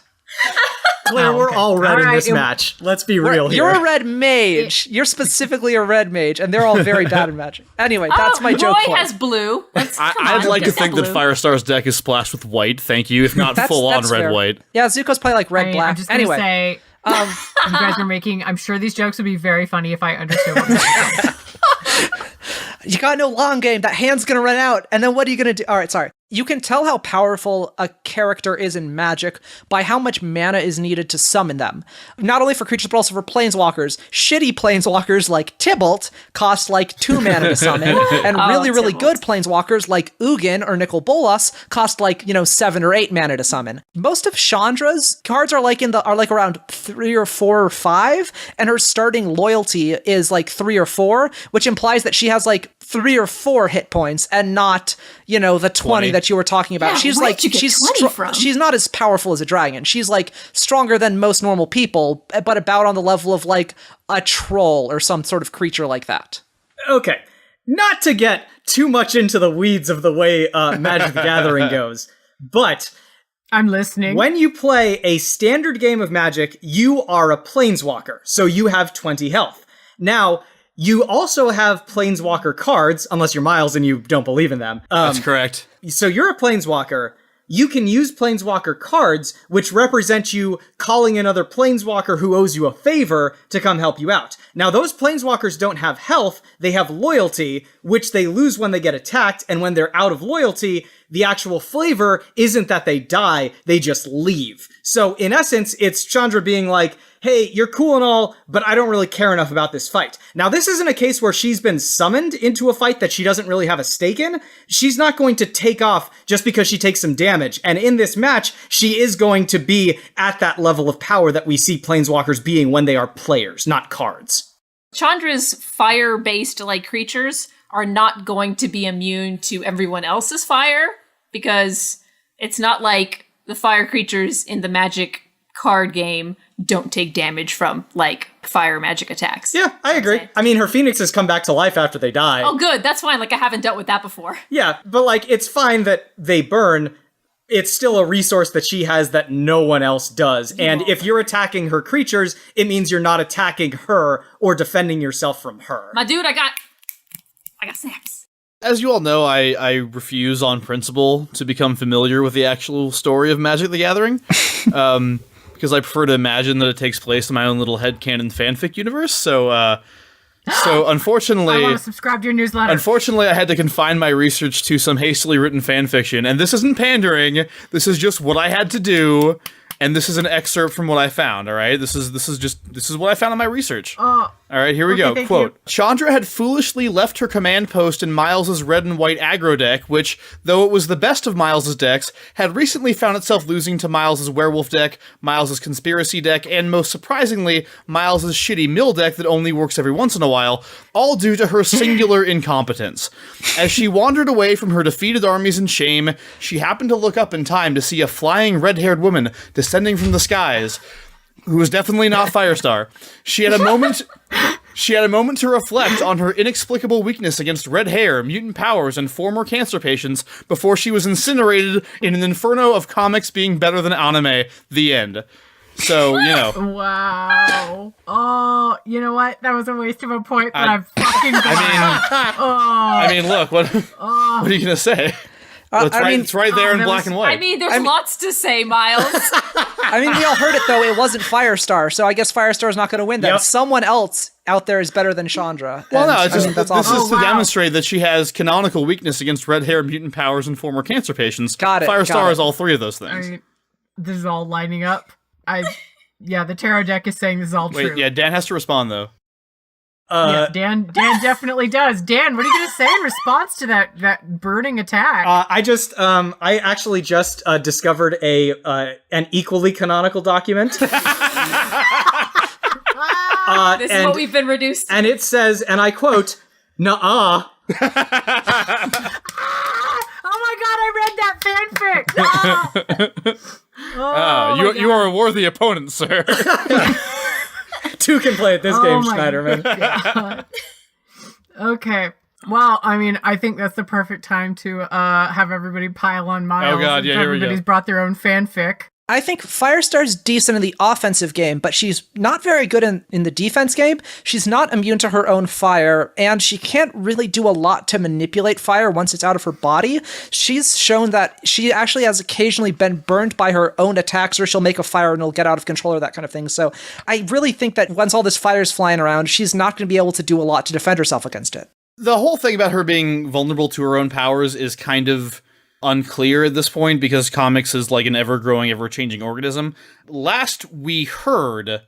Claire, we're all red in this match. Let's be real here. You're a red mage. You're specifically a red mage, and they're all very bad in magic. Anyway, that's my joke Roy point. has blue. I'd like to think that Firestar's deck is splashed with white, thank you, if not full-on red-white. Yeah, Zuko's probably like red-black. I'm just going to say, you guys are making, I'm sure these jokes would be very funny if I understood what they're saying. You got no long game. That hand's gonna run out. And then what are you gonna do? All right, sorry. You can tell how powerful a character is in Magic by how much mana is needed to summon them. Not only for creatures, but also for planeswalkers. Shitty planeswalkers like Tybalt cost like 2 mana to summon, and really good planeswalkers like Ugin or Nicol Bolas cost like 7 or 8 mana to summon. Most of Chandra's cards are like around 3 or 4 or 5, and her starting loyalty is like 3 or 4, which implies that she has like 3 or 4 hit points and not the 20 that you were talking about. Yeah, she's not as powerful as a dragon. She's like stronger than most normal people, but about on the level of like a troll or some sort of creature like that. Okay, not to get too much into the weeds of the way Magic the Gathering goes, but I'm listening. When you play a standard game of Magic, you are a planeswalker, so you have 20 health. Now, you also have planeswalker cards, unless you're Miles and you don't believe in them. That's correct. So you're a planeswalker. You can use planeswalker cards, which represent you calling another planeswalker who owes you a favor to come help you out. Now, those planeswalkers don't have health, they have loyalty, which they lose when they get attacked, and when they're out of loyalty, the actual flavor isn't that they die, they just leave. So, in essence, it's Chandra being like, hey, you're cool and all, but I don't really care enough about this fight. Now, this isn't a case where she's been summoned into a fight that she doesn't really have a stake in. She's not going to take off just because she takes some damage. And in this match, she is going to be at that level of power that we see planeswalkers being when they are players, not cards. Chandra's fire-based creatures are not going to be immune to everyone else's fire, because it's not like the fire creatures in the Magic card game don't take damage from fire magic attacks. Yeah, I agree. I mean, her phoenixes come back to life after they die. Oh, good. That's fine. I haven't dealt with that before. Yeah, but it's fine that they burn. It's still a resource that she has that no one else does. And if you're attacking her creatures, it means you're not attacking her or defending yourself from her. My dude, I got snaps. As you all know, I refuse on principle to become familiar with the actual story of Magic the Gathering. Because I prefer to imagine that it takes place in my own little headcanon fanfic universe. So unfortunately, I want to subscribe to your newsletter. Unfortunately, I had to confine my research to some hastily written fanfiction, and this isn't pandering. This is just what I had to do, and this is an excerpt from what I found. All right, this is what I found in my research. All right, here we Okay, go. thank Quote, you. Chandra had foolishly left her command post in Miles's red and white aggro deck, which, though it was the best of Miles's decks, had recently found itself losing to Miles's werewolf deck, Miles's conspiracy deck, and most surprisingly, Miles's shitty mill deck that only works every once in a while, all due to her singular incompetence. As she wandered away from her defeated armies in shame, she happened to look up in time to see a flying red-haired woman descending from the skies, who was definitely not Firestar. She had a moment to reflect on her inexplicable weakness against red hair, mutant powers, and former cancer patients before she was incinerated in an inferno of comics being better than anime. The end. So, you know. Wow. Oh, you know what? That was a waste of a point, but I'm fucking glad. I mean, look, what are you going to say? Well, it's right there in black and white. I mean, there's lots to say, Miles. I mean, we all heard it, though. It wasn't Firestar, so I guess Firestar's not going to win that. Yep. Someone else out there is better than Chandra. Well, and no, it's just, that's this awesome. is to demonstrate that she has canonical weakness against red hair, mutant powers, and former cancer patients. Got it, Firestar got it. is all three of those I things. mean, this is all lining up. Yeah, the tarot deck is saying this is all true. Wait, yeah, Dan has to respond, though. Yes, Dan definitely does. Dan, what are you going to say in response to that burning attack? I actually just discovered an equally canonical document. This is what we've been reduced to. And it says, and I quote, "Nuh-uh." Oh my god, I read that fanfic! You are a worthy opponent, sir. Two can play at this game, my Schneiderman. God. Okay. Well, I mean, I think that's the perfect time to have everybody pile on Miles. Oh, God, yeah, here we go. Everybody's brought their own fanfic. I think Firestar's decent in the offensive game, but she's not very good in the defense game. She's not immune to her own fire, and she can't really do a lot to manipulate fire once it's out of her body. She's shown that she actually has occasionally been burned by her own attacks, or she'll make a fire and it'll get out of control or that kind of thing. So I really think that once all this fire is flying around, she's not going to be able to do a lot to defend herself against it. The whole thing about her being vulnerable to her own powers is kind of unclear at this point because comics is like an ever-growing, ever-changing organism. Last we heard,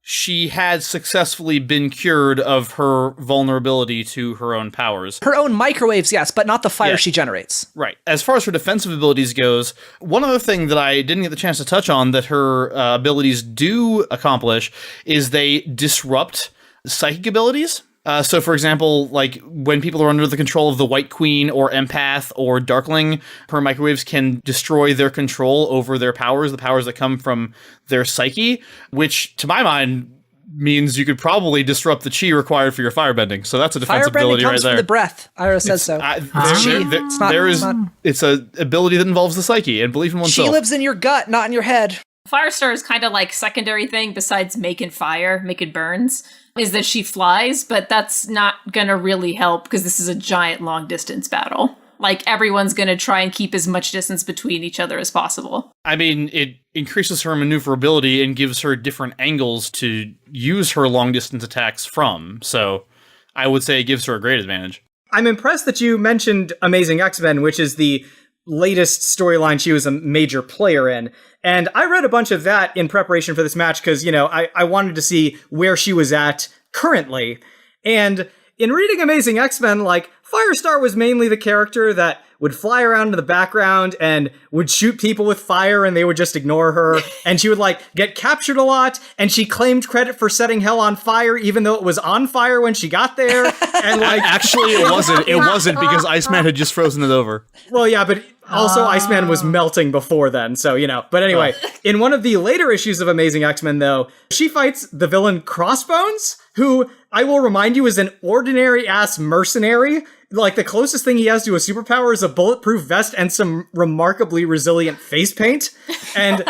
she had successfully been cured of her vulnerability to her own powers. Her own microwaves, yes, but not the fire Yeah. she generates. Right. As far as her defensive abilities goes, one other thing that I didn't get the chance to touch on that her abilities do accomplish is they disrupt psychic abilities. So, for example, like when people are under the control of the White Queen or Empath or Darkling, her microwaves can destroy their control over their powers, the powers that come from their psyche, which, to my mind, means you could probably disrupt the chi required for your firebending. So that's a defensive Firebending ability right comes there. from the breath. Ira says so. It's an ability that involves the psyche and belief in oneself. She lives in your gut, not in your head. Firestar is kind of like secondary thing besides making fire, making burns, is that she flies, but that's not gonna really help because this is a giant long distance battle. Like, everyone's gonna try and keep as much distance between each other as possible. I mean, it increases her maneuverability and gives her different angles to use her long distance attacks from. So I would say it gives her a great advantage. I'm impressed that you mentioned Amazing X-Men, which is the latest storyline she was a major player in. And I read a bunch of that in preparation for this match because, you know, I wanted to see where she was at currently. And in reading Amazing X-Men, like, Firestar was mainly the character that would fly around in the background and would shoot people with fire and they would just ignore her. And she would, like, get captured a lot, and she claimed credit for setting hell on fire even though it was on fire when she got there. And, like, Actually, it wasn't. It wasn't because Iceman had just frozen it over. well, yeah, but also Iceman was melting before then, so, you know. But anyway, in one of the later issues of Amazing X-Men, though, she fights the villain Crossbones, who, I will remind you, is an ordinary-ass mercenary. Like, the closest thing he has to a superpower is a bulletproof vest and some remarkably resilient face paint. And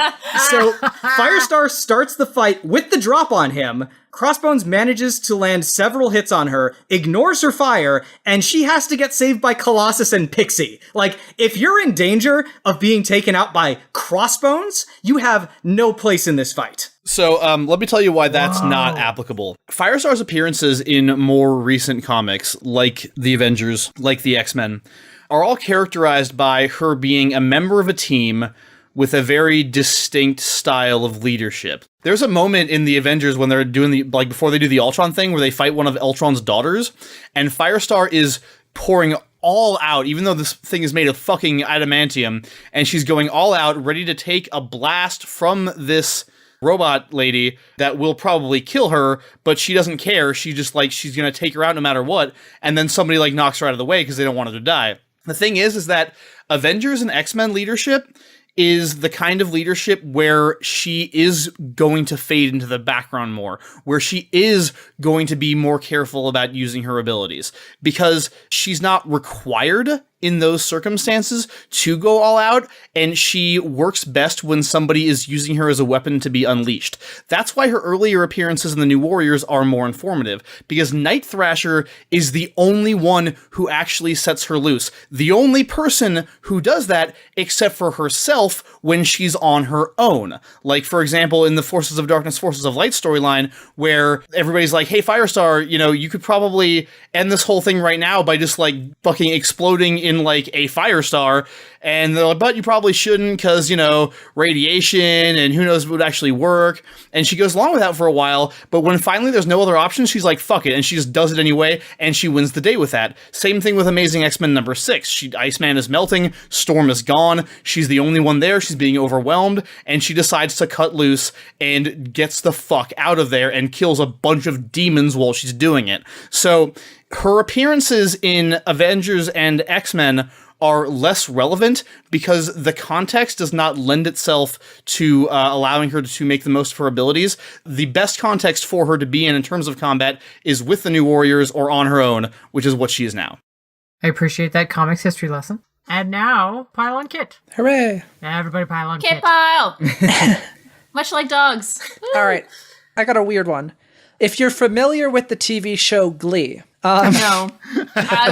so Firestar starts the fight with the drop on him. Crossbones manages to land several hits on her, ignores her fire, and she has to get saved by Colossus and Pixie. Like, if you're in danger of being taken out by Crossbones, you have no place in this fight. So let me tell you why that's not applicable. Firestar's appearances in more recent comics, like the Avengers, like the X-Men, are all characterized by her being a member of a team with a very distinct style of leadership. There's a moment in the Avengers when they're doing before they do the Ultron thing where they fight one of Ultron's daughters, and Firestar is pouring all out, even though this thing is made of fucking adamantium, and she's going all out, ready to take a blast from this robot lady that will probably kill her, but she doesn't care. She just she's gonna take her out no matter what, and then somebody knocks her out of the way because they don't want her to die. The thing is that Avengers and X-Men leadership is the kind of leadership where she is going to fade into the background more, where she is going to be more careful about using her abilities, because she's not required in those circumstances to go all out, and she works best when somebody is using her as a weapon to be unleashed. That's why her earlier appearances in the New Warriors are more informative, because Night Thrasher is the only one who actually sets her loose. The only person who does that except for herself when she's on her own. Like, for example, in the Forces of Darkness, Forces of Light storyline, where everybody's like, hey, Firestar, you could probably end this whole thing right now by just fucking exploding in a Firestar, and they're like, but you probably shouldn't because, radiation and who knows if it would actually work. And she goes along with that for a while, but when finally there's no other option, she's like, fuck it, and she just does it anyway, and she wins the day with that. Same thing with Amazing X-Men number 6. Iceman is melting, Storm is gone, she's the only one there, she's being overwhelmed, and she decides to cut loose and gets the fuck out of there and kills a bunch of demons while she's doing it. So her appearances in Avengers and X-Men are less relevant because the context does not lend itself to allowing her to make the most of her abilities. The best context for her to be in terms of combat is with the New Warriors or on her own, which is what she is now. I appreciate that comics history lesson. And now, pile on Kit. Hooray! Everybody pile on Kit. Kit pile! Much like dogs. All right, I got a weird one. If you're familiar with the TV show Glee... no.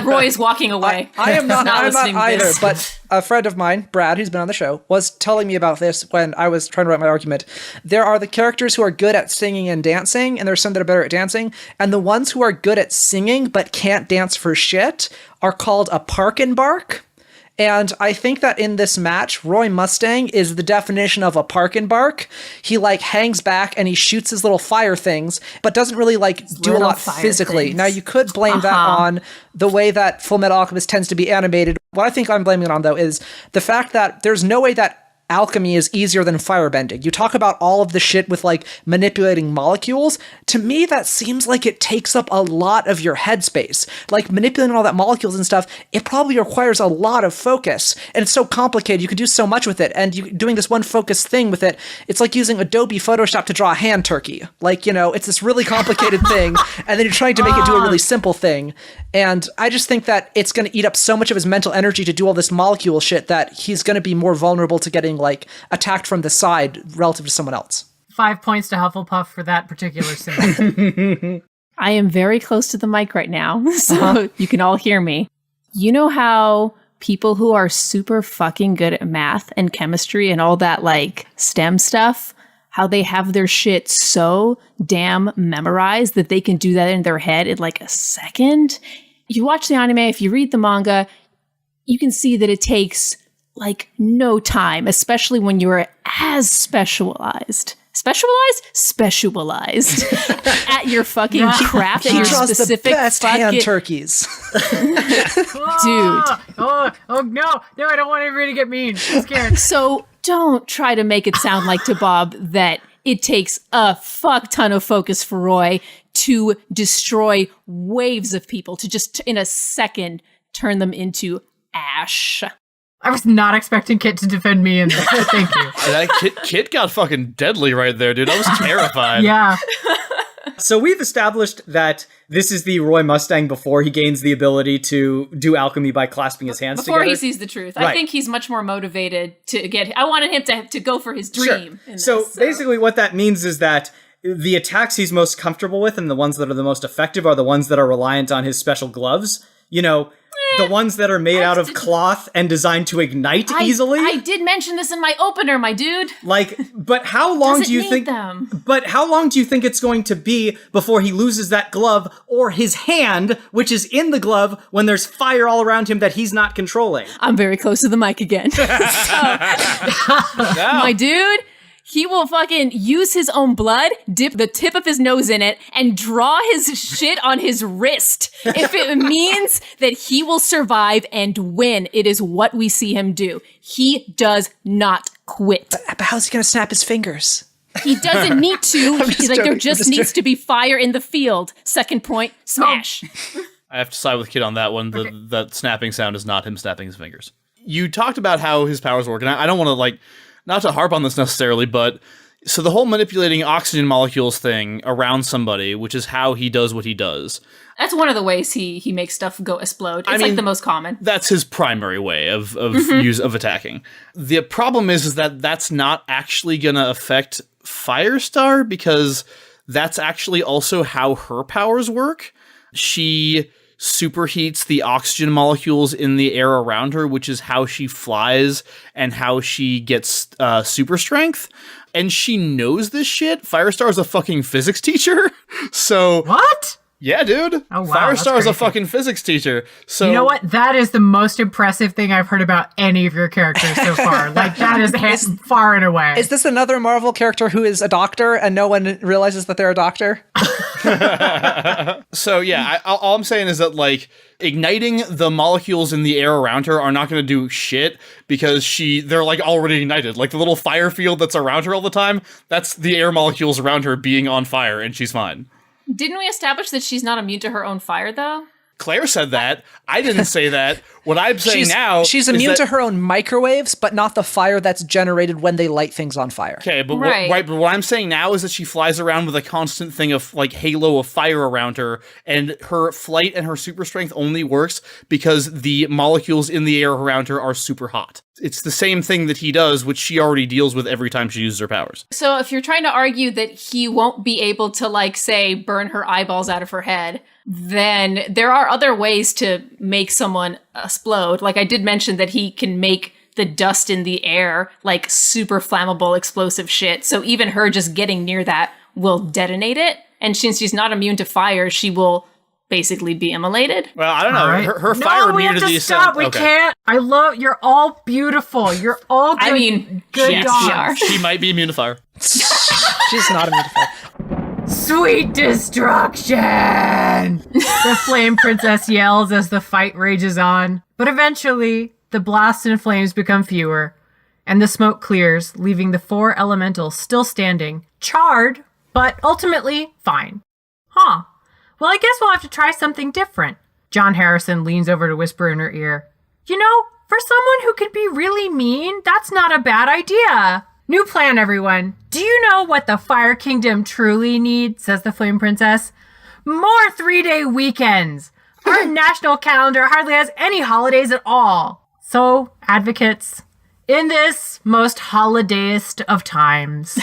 Roy's walking away. I am not, I'm not either, this. but a friend of mine, Brad, who's been on the show, was telling me about this when I was trying to write my argument. There are the characters who are good at singing and dancing, and there's some that are better at dancing, and the ones who are good at singing but can't dance for shit are called a park and bark. And I think that in this match, Roy Mustang is the definition of a park and bark. He hangs back and he shoots his little fire things, but doesn't really do a lot physically. Things. Now you could blame that on the way that Full Metal Alchemist tends to be animated. What I think I'm blaming it on, though, is the fact that there's no way that alchemy is easier than firebending. You talk about all of the shit with manipulating molecules. To me, that seems like it takes up a lot of your headspace. Manipulating all that molecules and stuff, it probably requires a lot of focus. And it's so complicated. You can do so much with it. And doing this one focused thing with it, it's like using Adobe Photoshop to draw a hand turkey. It's this really complicated thing. And then you're trying to make it do a really simple thing. And I just think that it's going to eat up so much of his mental energy to do all this molecule shit that he's going to be more vulnerable to getting attacked from the side relative to someone else. 5 points to Hufflepuff for that particular symbol. I am very close to the mic right now, so you can all hear me. You know how people who are super fucking good at math and chemistry and all that STEM stuff, how they have their shit so damn memorized that they can do that in their head in a second? If you watch the anime, if you read the manga, you can see that it takes no time, especially when you're as specialized at your fucking craft, at your specific the best hand turkeys. Dude. Oh, no, I don't want everybody to get mean. I'm scared. So don't try to make it sound like to Bob that it takes a fuck ton of focus for Roy to destroy waves of people, to just in a second turn them into ash. I was not expecting Kit to defend me in this, but thank you. That Kit got fucking deadly right there, dude. I was terrified. Yeah. So we've established that this is the Roy Mustang before he gains the ability to do alchemy by clasping his hands Before together. he sees the truth. Right. I think he's much more motivated to get... I wanted him to go for his dream. Sure. In So this, basically what that means is that the attacks he's most comfortable with and the ones that are the most effective are the ones that are reliant on his special gloves. The ones that are made out of cloth and designed to ignite easily? I did mention this in my opener, my dude. Like, but how long do you think But how long do you think it's going to be before he loses that glove or his hand, which is in the glove, when there's fire all around him that he's not controlling? I'm very close to the mic again. My dude, he will fucking use his own blood, dip the tip of his nose in it, and draw his shit on his wrist. If it means that he will survive and win, it is what we see him do. He does not quit. But how's he gonna snap his fingers? He doesn't need to. There just needs to be fire in the field. Second point, smash. I have to side with Kid on that one. That snapping sound is not him snapping his fingers. You talked about how his powers work, and I don't want to, not to harp on this necessarily, but so the whole manipulating oxygen molecules thing around somebody, which is how he does what he does. That's one of the ways he makes stuff go explode. It's the most common. That's his primary way of attacking. The problem is that that's not actually going to affect Firestar, because that's actually also how her powers work. She superheats the oxygen molecules in the air around her, which is how she flies and how she gets super strength. And she knows this shit. Firestar's a fucking physics teacher. So What? Yeah, dude. Oh, wow, Firestar is a fucking physics teacher. So you know what? That is the most impressive thing I've heard about any of your characters so far. That is far and away. Is this another Marvel character who is a doctor and no one realizes that they're a doctor? So yeah, all I'm saying is that igniting the molecules in the air around her are not going to do shit because they're already ignited. The little fire field that's around her all the time, that's the air molecules around her being on fire, and she's fine. Didn't we establish that she's not immune to her own fire, though? Claire said that. I didn't say that. What I'm saying now she's immune to her own microwaves, but not the fire that's generated when they light things on fire. Okay, but but what I'm saying now is that she flies around with a constant thing of halo of fire around her, and her flight and her super strength only works because the molecules in the air around her are super hot. It's the same thing that he does, which she already deals with every time she uses her powers. So if you're trying to argue that he won't be able to, say, burn her eyeballs out of her head, then there are other ways to make someone explode. I did mention that he can make the dust in the air, super flammable, explosive shit. So even her just getting near that will detonate it. And since she's not immune to fire, she will basically be immolated. Well, I don't know. Right. Her fire immunity to stop. We can't. I love. You're all beautiful. You're all good. Good dogs. She might be immune to fire. She's not immune to fire. Sweet destruction! The Flame Princess yells as the fight rages on. But eventually, the blasts and flames become fewer, and the smoke clears, leaving the 4 elementals still standing, charred, but ultimately fine. Huh. Well, I guess we'll have to try something different. John Harrison leans over to whisper in her ear. You know, for someone who can be really mean, that's not a bad idea. New plan, everyone. Do you know what the Fire Kingdom truly needs, says the Flame Princess? More 3-day weekends. Our national calendar hardly has any holidays at all. So, advocates, in this most holidayest of times,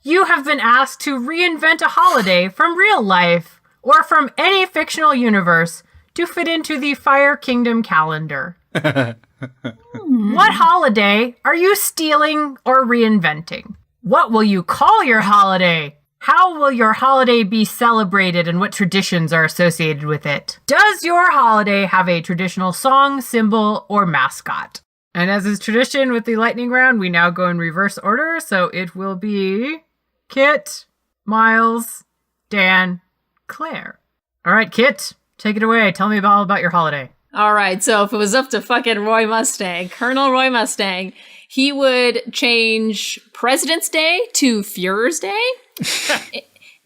you have been asked to reinvent a holiday from real life or from any fictional universe to fit into the Fire Kingdom calendar. What holiday are you stealing or reinventing? What will you call your holiday? How will your holiday be celebrated and what traditions are associated with it? Does your holiday have a traditional song, symbol, or mascot? And as is tradition with the lightning round, we now go in reverse order, so it will be Kit, Miles, Dan, Claire. All right, Kit, take it away. Tell me all about your holiday. All right, so if it was up to fucking Roy Mustang, Colonel Roy Mustang, he would change President's Day to Führer's Day.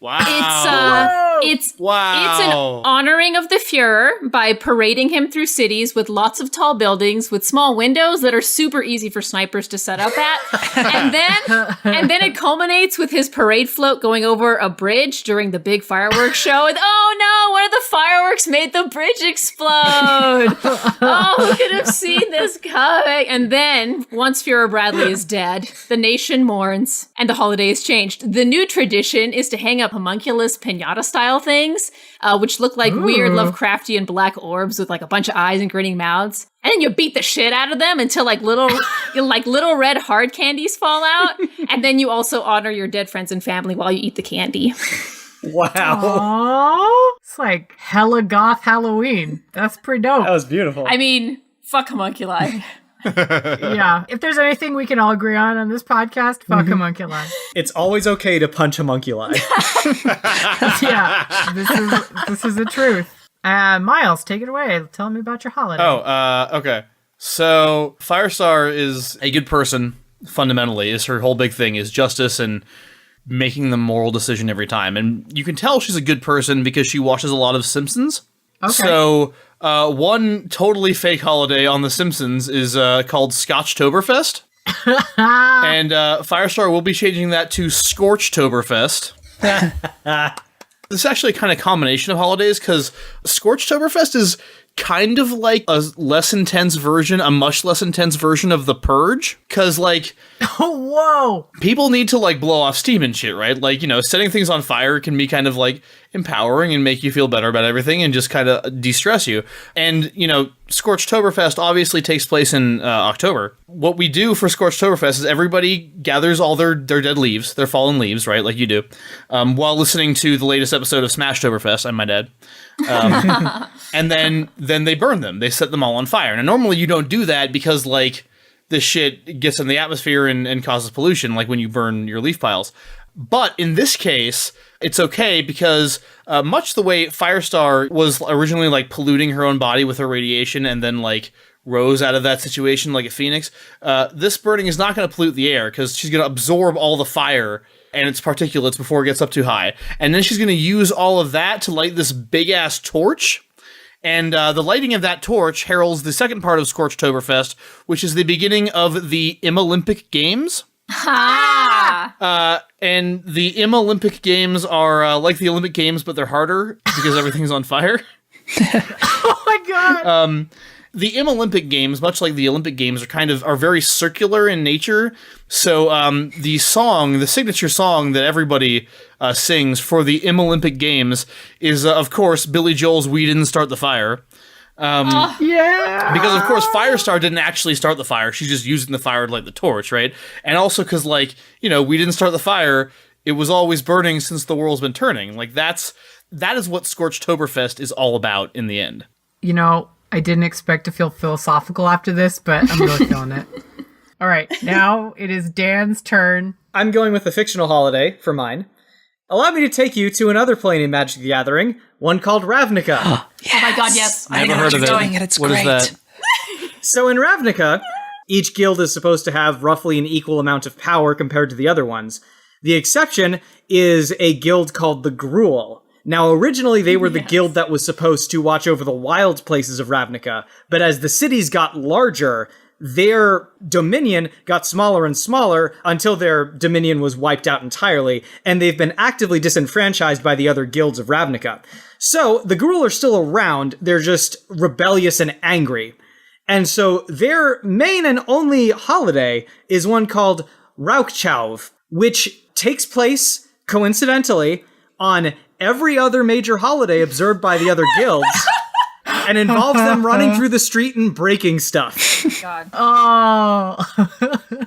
Wow. It's an honoring of the Führer by parading him through cities with lots of tall buildings with small windows that are super easy for snipers to set up at. and then it culminates with his parade float going over a bridge during the big fireworks show. And oh no, one of the fireworks made the bridge explode. Oh, who could have seen this coming? And then once Führer Bradley is dead, the nation mourns and the holiday is changed. The new tradition is to hang up homunculus pinata style things, which look like weird Lovecraftian black orbs with like a bunch of eyes and grinning mouths. And then you beat the shit out of them until like little red hard candies fall out. And then you also honor your dead friends and family while you eat the candy. Wow. Aww. It's like hella goth Halloween. That's pretty dope. That was beautiful. I mean, fuck homunculi. Yeah. If there's anything we can all agree on this podcast, fuck homunculi. It's always okay to punch homunculi. Yeah. This is the truth. Miles, take it away. Tell me about your holiday. Okay. So Firestar is a good person, fundamentally. Is her whole big thing is justice and making the moral decision every time. And you can tell she's a good person because she watches a lot of Simpsons. Okay. So one totally fake holiday on The Simpsons is called Scotchtoberfest. And Firestar will be changing that to Scorchtoberfest. This is actually a kind of combination of holidays because Scorchtoberfest is kind of like a much less intense version of The Purge. Because, like, whoa! People need to, like, blow off steam and shit, right? Like, setting things on fire can be kind of, like, empowering and make you feel better about everything and just kind of de-stress you. And, Scorchtoberfest obviously takes place in October. What we do for Scorchtoberfest is everybody gathers all their dead leaves, their fallen leaves, right, like you do, while listening to the latest episode of Smashtoberfest, I'm my dad. And then they burn them. They set them all on fire. Now, normally you don't do that because, like, this shit gets in the atmosphere and causes pollution, like when you burn your leaf piles. But in this case, it's okay because much the way Firestar was originally, like, polluting her own body with her radiation and then, like, rose out of that situation like a phoenix, this burning is not going to pollute the air because she's going to absorb all the fire and its particulates before it gets up too high. And then she's going to use all of that to light this big-ass torch. And the lighting of that torch heralds the second part of Scorchtoberfest, which is the beginning of the Olympic Games. And the Olympic Games are like the Olympic Games, but they're harder because everything's on fire. Oh my god! The Olympic Games, much like the Olympic Games, are very circular in nature. So the signature song that everybody sings for the Olympic Games is, of course, Billy Joel's "We Didn't Start the Fire." Yeah! Because, of course, Firestar didn't actually start the fire. She's just using the fire to light the torch, right? And also because, like, we didn't start the fire. It was always burning since the world's been turning. Like, that is what Scorchtoberfest is all about in the end. I didn't expect to feel philosophical after this, but I'm really feeling it. All right, now it is Dan's turn. I'm going with a fictional holiday for mine. Allow me to take you to another plane in Magic the Gathering, one called Ravnica. Yes. Oh my god, yes. Never heard of it. It's what great. Is that? So in Ravnica, each guild is supposed to have roughly an equal amount of power compared to the other ones. The exception is a guild called the Gruul. Now, originally, they were the guild that was supposed to watch over the wild places of Ravnica, but as the cities got larger, their dominion got smaller and smaller until their dominion was wiped out entirely, and they've been actively disenfranchised by the other guilds of Ravnica. So, the Gruul are still around, they're just rebellious and angry. And so, their main and only holiday is one called Raukchauv, which takes place, coincidentally, on every other major holiday observed by the other guilds, and involves them running through the street and breaking stuff. God. Oh.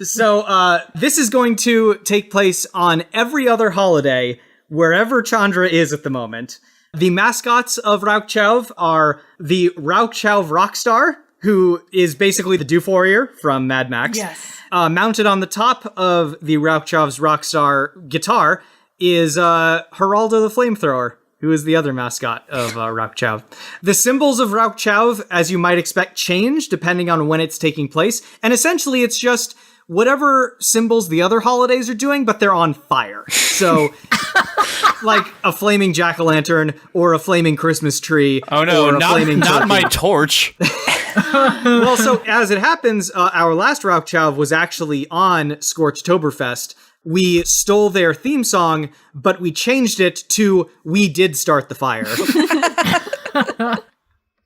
So, this is going to take place on every other holiday, wherever Chandra is at the moment. The mascots of Raukchauv are the Raukchauv Rockstar, who is basically the Doof Warrior from Mad Max. Yes. Mounted on the top of the Raukchauv's Rockstar guitar is Geraldo the Flamethrower, who is the other mascot of Raukchauv. The symbols of Raukchauv, as you might expect, change depending on when it's taking place, and essentially it's just whatever symbols the other holidays are doing, but they're on fire. So, like a flaming jack-o'-lantern, or a flaming Christmas tree, or a flaming turkey. Not my torch. Well, so as it happens, our last Raukchauv was actually on Scorchtoberfest. We stole their theme song, but we changed it to "We Did Start the Fire."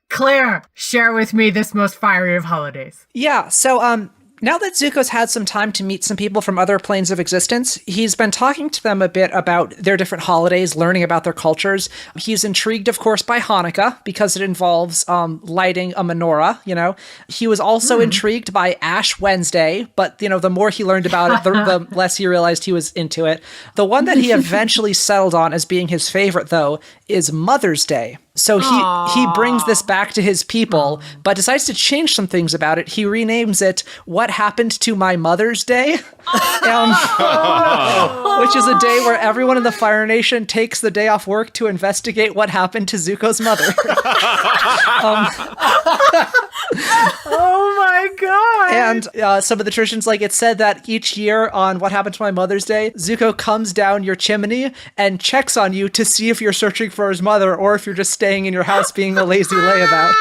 Claire, share with me this most fiery of holidays. Yeah, so Now that Zuko's had some time to meet some people from other planes of existence, he's been talking to them a bit about their different holidays, learning about their cultures. He's intrigued, of course, by Hanukkah because it involves lighting a menorah, you know. He was also intrigued by Ash Wednesday, but, you know, the more he learned about it, the less he realized he was into it. The one that he eventually settled on as being his favorite, though, is Mother's Day. So he brings this back to his people, but decides to change some things about it. He renames it What Happened to My Mother's Day, which is a day where everyone in the Fire Nation takes the day off work to investigate what happened to Zuko's mother. Oh my god! And some of the traditions, like it said that each year on What Happened to My Mother's Day, Zuko comes down your chimney and checks on you to see if you're searching for his mother or if you're just staying in your house being a lazy layabout.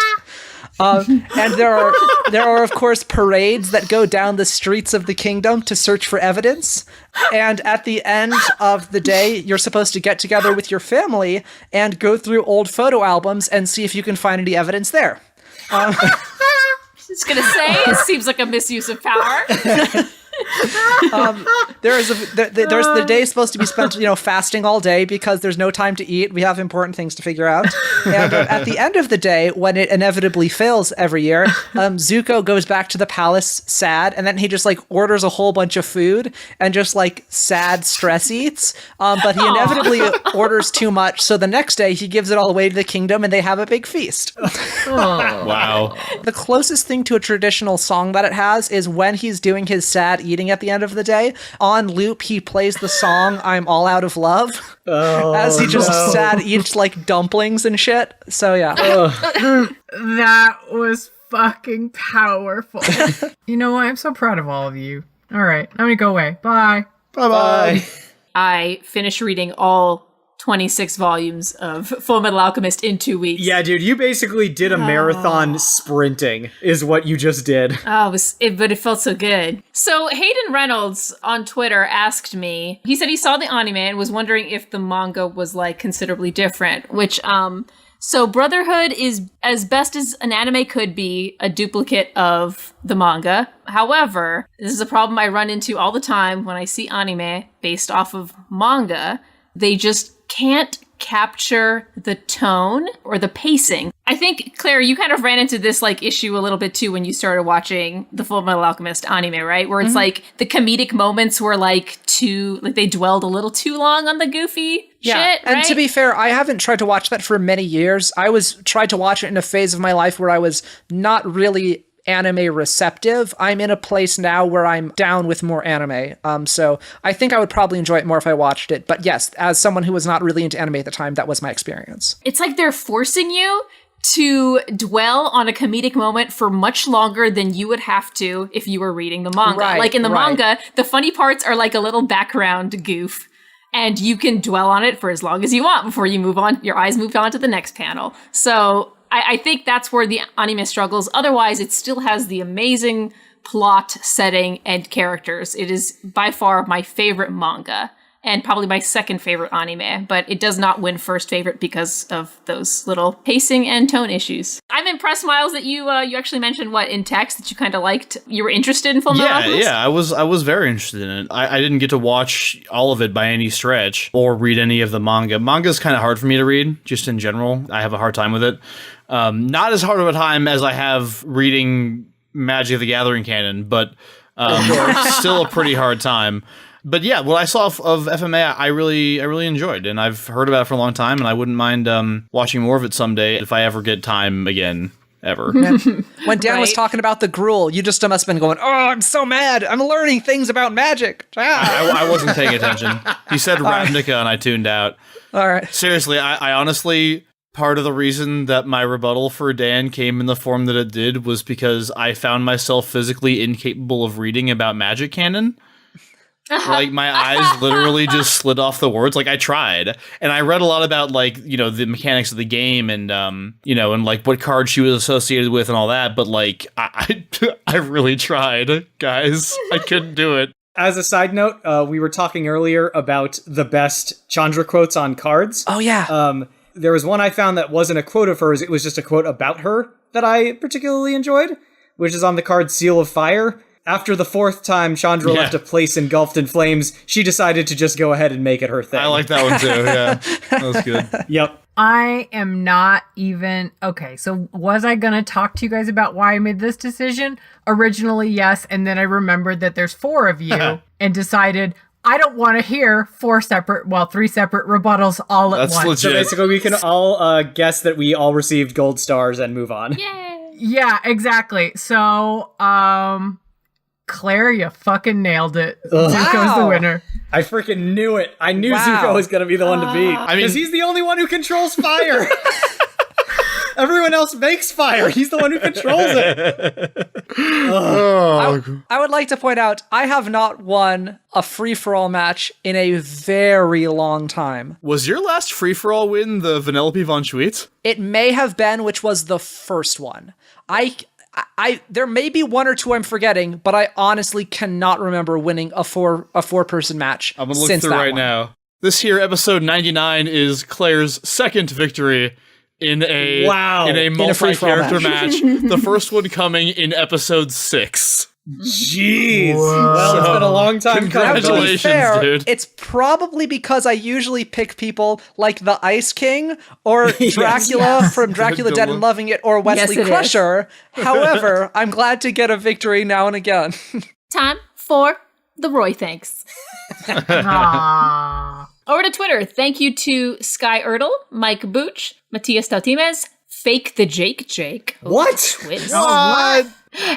And there are of course parades that go down the streets of the kingdom to search for evidence. And at the end of the day, you're supposed to get together with your family and go through old photo albums and see if you can find any evidence there. Just gonna say, it seems like a misuse of power. There's the day is supposed to be spent, you know, fasting all day because there's no time to eat. We have important things to figure out. And at the end of the day, when it inevitably fails every year, Zuko goes back to the palace sad, and then he just like orders a whole bunch of food and just like sad stress eats. But he inevitably orders too much, so the next day he gives it all away to the kingdom, and they have a big feast. Wow. The closest thing to a traditional song that it has is when he's doing his sad eating at the end of the day. On loop, he plays the song I'm All Out of Love as he just sad eats like dumplings and shit. So yeah. That was fucking powerful. You know what? I'm so proud of all of you. All right, I'm gonna go away. Bye. Bye-bye. I finished reading all 26 volumes of Full Metal Alchemist in 2 weeks. Yeah, dude, you basically did a marathon sprinting, is what you just did. Oh, but it felt so good. So Hayden Reynolds on Twitter asked me, he said he saw the anime and was wondering if the manga was like considerably different, which, so Brotherhood is, as best as an anime could be, a duplicate of the manga. However, this is a problem I run into all the time when I see anime based off of manga. They just can't capture the tone or the pacing. I think, Claire, you kind of ran into this like issue a little bit too when you started watching the Full Metal Alchemist anime, right? Where it's like the comedic moments were like they dwelled a little too long on the goofy shit, right? And to be fair, I haven't tried to watch that for many years. I tried to watch it in a phase of my life where I was not really anime receptive. I'm in a place now where I'm down with more anime. So I think I would probably enjoy it more if I watched it. But yes, as someone who was not really into anime at the time, that was my experience. It's like they're forcing you to dwell on a comedic moment for much longer than you would have to if you were reading the manga. Right, like in the manga, the funny parts are like a little background goof. And you can dwell on it for as long as you want before you move on. Your eyes move on to the next panel. So I think that's where the anime struggles. Otherwise, it still has the amazing plot, setting, and characters. It is by far my favorite manga, and probably my second favorite anime, but it does not win first favorite because of those little pacing and tone issues. I'm impressed, Miles, that you actually mentioned in text that you kind of liked. You were interested in Full Metal Alchemist? Yeah, I was very interested in it. I didn't get to watch all of it by any stretch or read any of the manga. Manga's kind of hard for me to read, just in general. I have a hard time with it. Not as hard of a time as I have reading Magic the Gathering canon, but still a pretty hard time. But yeah, what I saw of FMA, I really enjoyed, and I've heard about it for a long time, and I wouldn't mind watching more of it someday if I ever get time again, ever. When Dan was talking about the gruel, you just must have been going, "Oh, I'm so mad! I'm learning things about magic." I wasn't paying attention. He said Ravnica, and I tuned out. All right. Seriously, I honestly, part of the reason that my rebuttal for Dan came in the form that it did was because I found myself physically incapable of reading about magic canon. Like, my eyes literally just slid off the words. Like, I tried. And I read a lot about, like, you know, the mechanics of the game and, you know, and, like, what card she was associated with and all that. But, like, I really tried, guys. I couldn't do it. As a side note, we were talking earlier about the best Chandra quotes on cards. Oh, yeah. There was one I found that wasn't a quote of hers. It was just a quote about her that I particularly enjoyed, which is on the card Seal of Fire. after the fourth time Chandra left a place engulfed in flames, she decided to just go ahead and make it her thing. I like that one too, yeah. That was good. Yep. I am not even... Okay, so was I going to talk to you guys about why I made this decision? Originally, yes, and then I remembered that there's 4 of you and decided... I don't want to hear 3 separate rebuttals all at That's once. legit. So basically, we can all guess that we all received gold stars and move on. Yay! Yeah, exactly. So, Claire, you fucking nailed it. Zuko's the winner. I freaking knew it. I knew Zuko was going to be the one to beat. Because he's the only one who controls fire. Everyone else makes fire. He's the one who controls it. I would like to point out, I have not won a free-for-all match in a very long time. Was your last free-for-all win the Vanellope von Schweetz? It may have been, which was the first one. There may be 1 or 2 I'm forgetting, but I honestly cannot remember winning a four-person match. I'm gonna look through right now. This here, episode 99, is Claire's second victory in a multi-character match. The first one coming in episode 6. Jeez. Well, it's been a long time coming. Congratulations, dude. It's probably because I usually pick people like the Ice King or Dracula from Dracula Dead and Loving It or Wesley Crusher. However, I'm glad to get a victory now and again. Time for the Roy thanks. Aww. Over to Twitter. Thank you to Sky Erdl, Mike Booch, Matias Tautimes, Fake the Jake. What? Twist. What?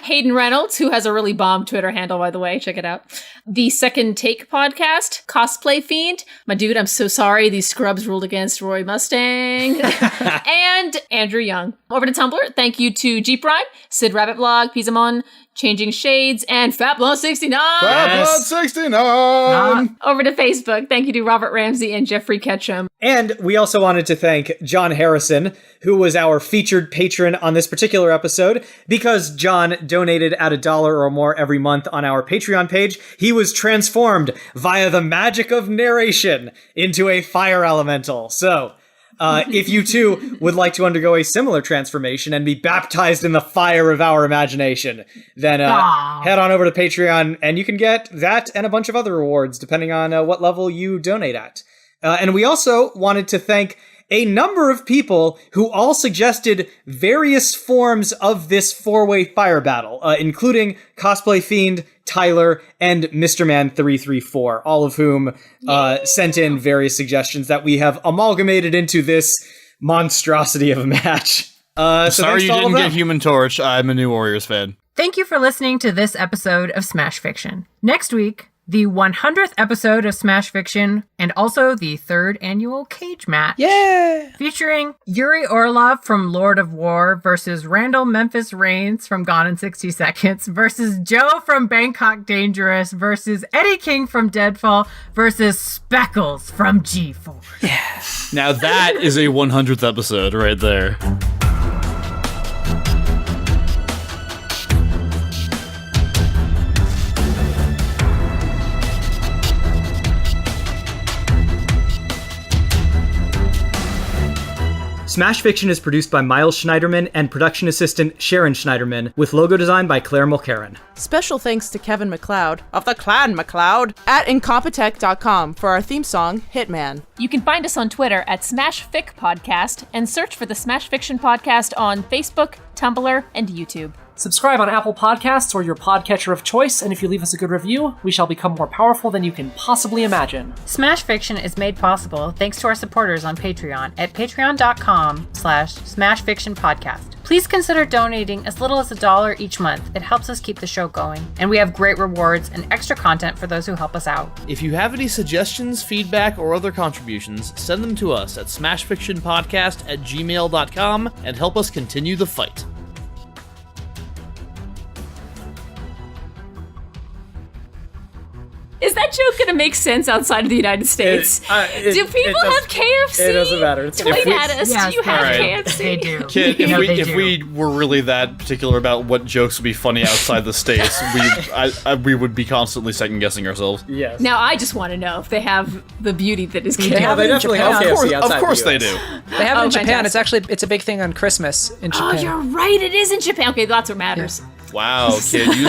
Hayden Reynolds, who has a really bomb Twitter handle, by the way. Check it out. The Second Take podcast, Cosplay Fiend. My dude, I'm so sorry. These scrubs ruled against Roy Mustang. And Andrew Young. Over to Tumblr. Thank you to Jeep Ride, Sid Rabbit Blog, Pizamon, Changing Shades, and FatBlonde69. FatBlonde69! Over to Facebook. Thank you to Robert Ramsey and Jeffrey Ketchum. And we also wanted to thank John Harrison, who was our featured patron on this particular episode. Because John donated at $1 or more every month on our Patreon page, he was transformed via the magic of narration into a fire elemental. So, if you too would like to undergo a similar transformation and be baptized in the fire of our imagination, then head on over to Patreon and you can get that and a bunch of other rewards depending on what level you donate at. And we also wanted to thank a number of people who all suggested various forms of this 4-way fire battle, including Cosplay Fiend, Tyler, and Mr. Man 334, all of whom sent in various suggestions that we have amalgamated into this monstrosity of a match. Sorry you didn't get Human Torch. I'm a New Warriors fan. Thank you for listening to this episode of Smash Fiction. Next week, the 100th episode of Smash Fiction, and also the 3rd annual Cage match. Yeah! Featuring Yuri Orlov from Lord of War versus Randall Memphis Reigns from Gone in 60 Seconds versus Joe from Bangkok Dangerous versus Eddie King from Deadfall versus Speckles from G4. Yeah. Now that is a 100th episode right there. Smash Fiction is produced by Miles Schneiderman and production assistant Sharon Schneiderman, with logo design by Claire Mulcairn. Special thanks to Kevin MacLeod of the Clan MacLeod at Incompetech.com for our theme song, Hitman. You can find us on Twitter at SmashFic Podcast and search for the Smash Fiction Podcast on Facebook, Tumblr, and YouTube. Subscribe on Apple Podcasts or your podcatcher of choice, and if you leave us a good review, we shall become more powerful than you can possibly imagine. Smash Fiction is made possible thanks to our supporters on Patreon at patreon.com/smashfictionpodcast. Please consider donating as little as $1 each month. It helps us keep the show going, and we have great rewards and extra content for those who help us out. If you have any suggestions, feedback, or other contributions, send them to us at smashfictionpodcast@gmail.com and help us continue the fight. Is that joke going to make sense outside of the United States? Do people have KFC? It doesn't matter. Tweet at us. Yes, do you have right. KFC? They do. Kid, if we were really that particular about what jokes would be funny outside the States, we would be constantly second-guessing ourselves. Yes. Now, I just want to know if they have the beauty that is Yeah, KFC. they definitely have KFC outside Of course the they US. do. They have it in Japan. fantastic. It's a big thing on Christmas in Oh, Japan. you're right. It is in Japan. Okay, that's what matters. Wow, kid, you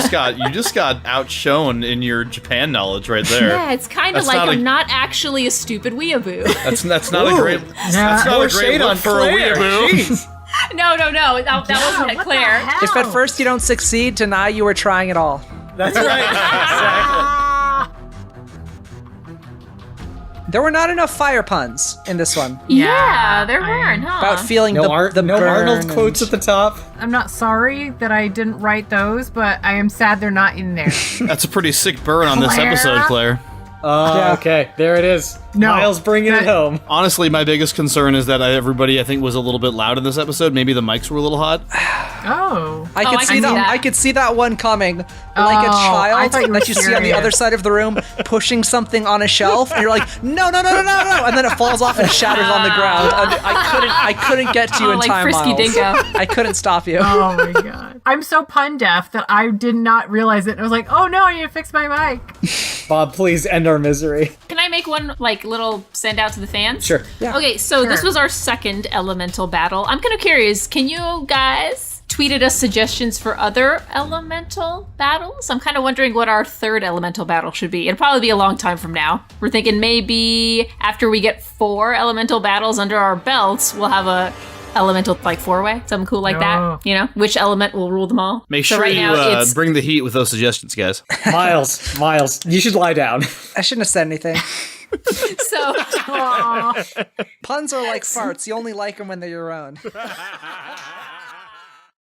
just got outshone in your Japan knowledge right there. Yeah, it's kind of That's like not I'm not actually a stupid weeaboo. That's not a great. That's not a great look for a weeaboo. No, that wasn't What Claire. the hell? If at first you don't succeed, deny you were trying at all. That's right. Exactly. There were not enough fire puns in this one. Yeah, there weren't, huh? About feeling No, the no burn Arnold and- quotes at the top. I'm not sorry that I didn't write those, but I am sad they're not in there. That's a pretty sick burn on this Claire? episode, Claire. Yeah. Okay, there it is. No, Miles bringing it home. Honestly, my biggest concern is that everybody, I think, was a little bit loud in this episode. Maybe the mics were a little hot. Oh. I Oh, could I see can that. see that. I could see that one coming, like a I child thought you were that you see on the serious. other side of the room pushing something on a shelf, and you're like, no, and then it falls off and shatters on the ground. And I couldn't get to you in like time, Frisky Miles. Dingo. I couldn't stop you. Oh my god. I'm so pun deaf that I did not realize it. I was like, oh no, I need to fix my mic. Bob, please end our misery. Can I make one little send out to the fans? Sure. Yeah. Okay, so this Sure. was our second elemental battle. I'm kind of curious. Can you guys tweet at us suggestions for other elemental battles? I'm kind of wondering what our third elemental battle should be. It'll probably be a long time from now. We're thinking maybe after we get 4 elemental battles under our belts, we'll have a elemental 4-way, something cool like Oh. that. You know, which element will rule them all? Make So sure right you now it's bring the heat with those suggestions, guys. Miles, you should lie down. I shouldn't have said anything. so. Aw. Puns are like farts. You only like them when they're your own.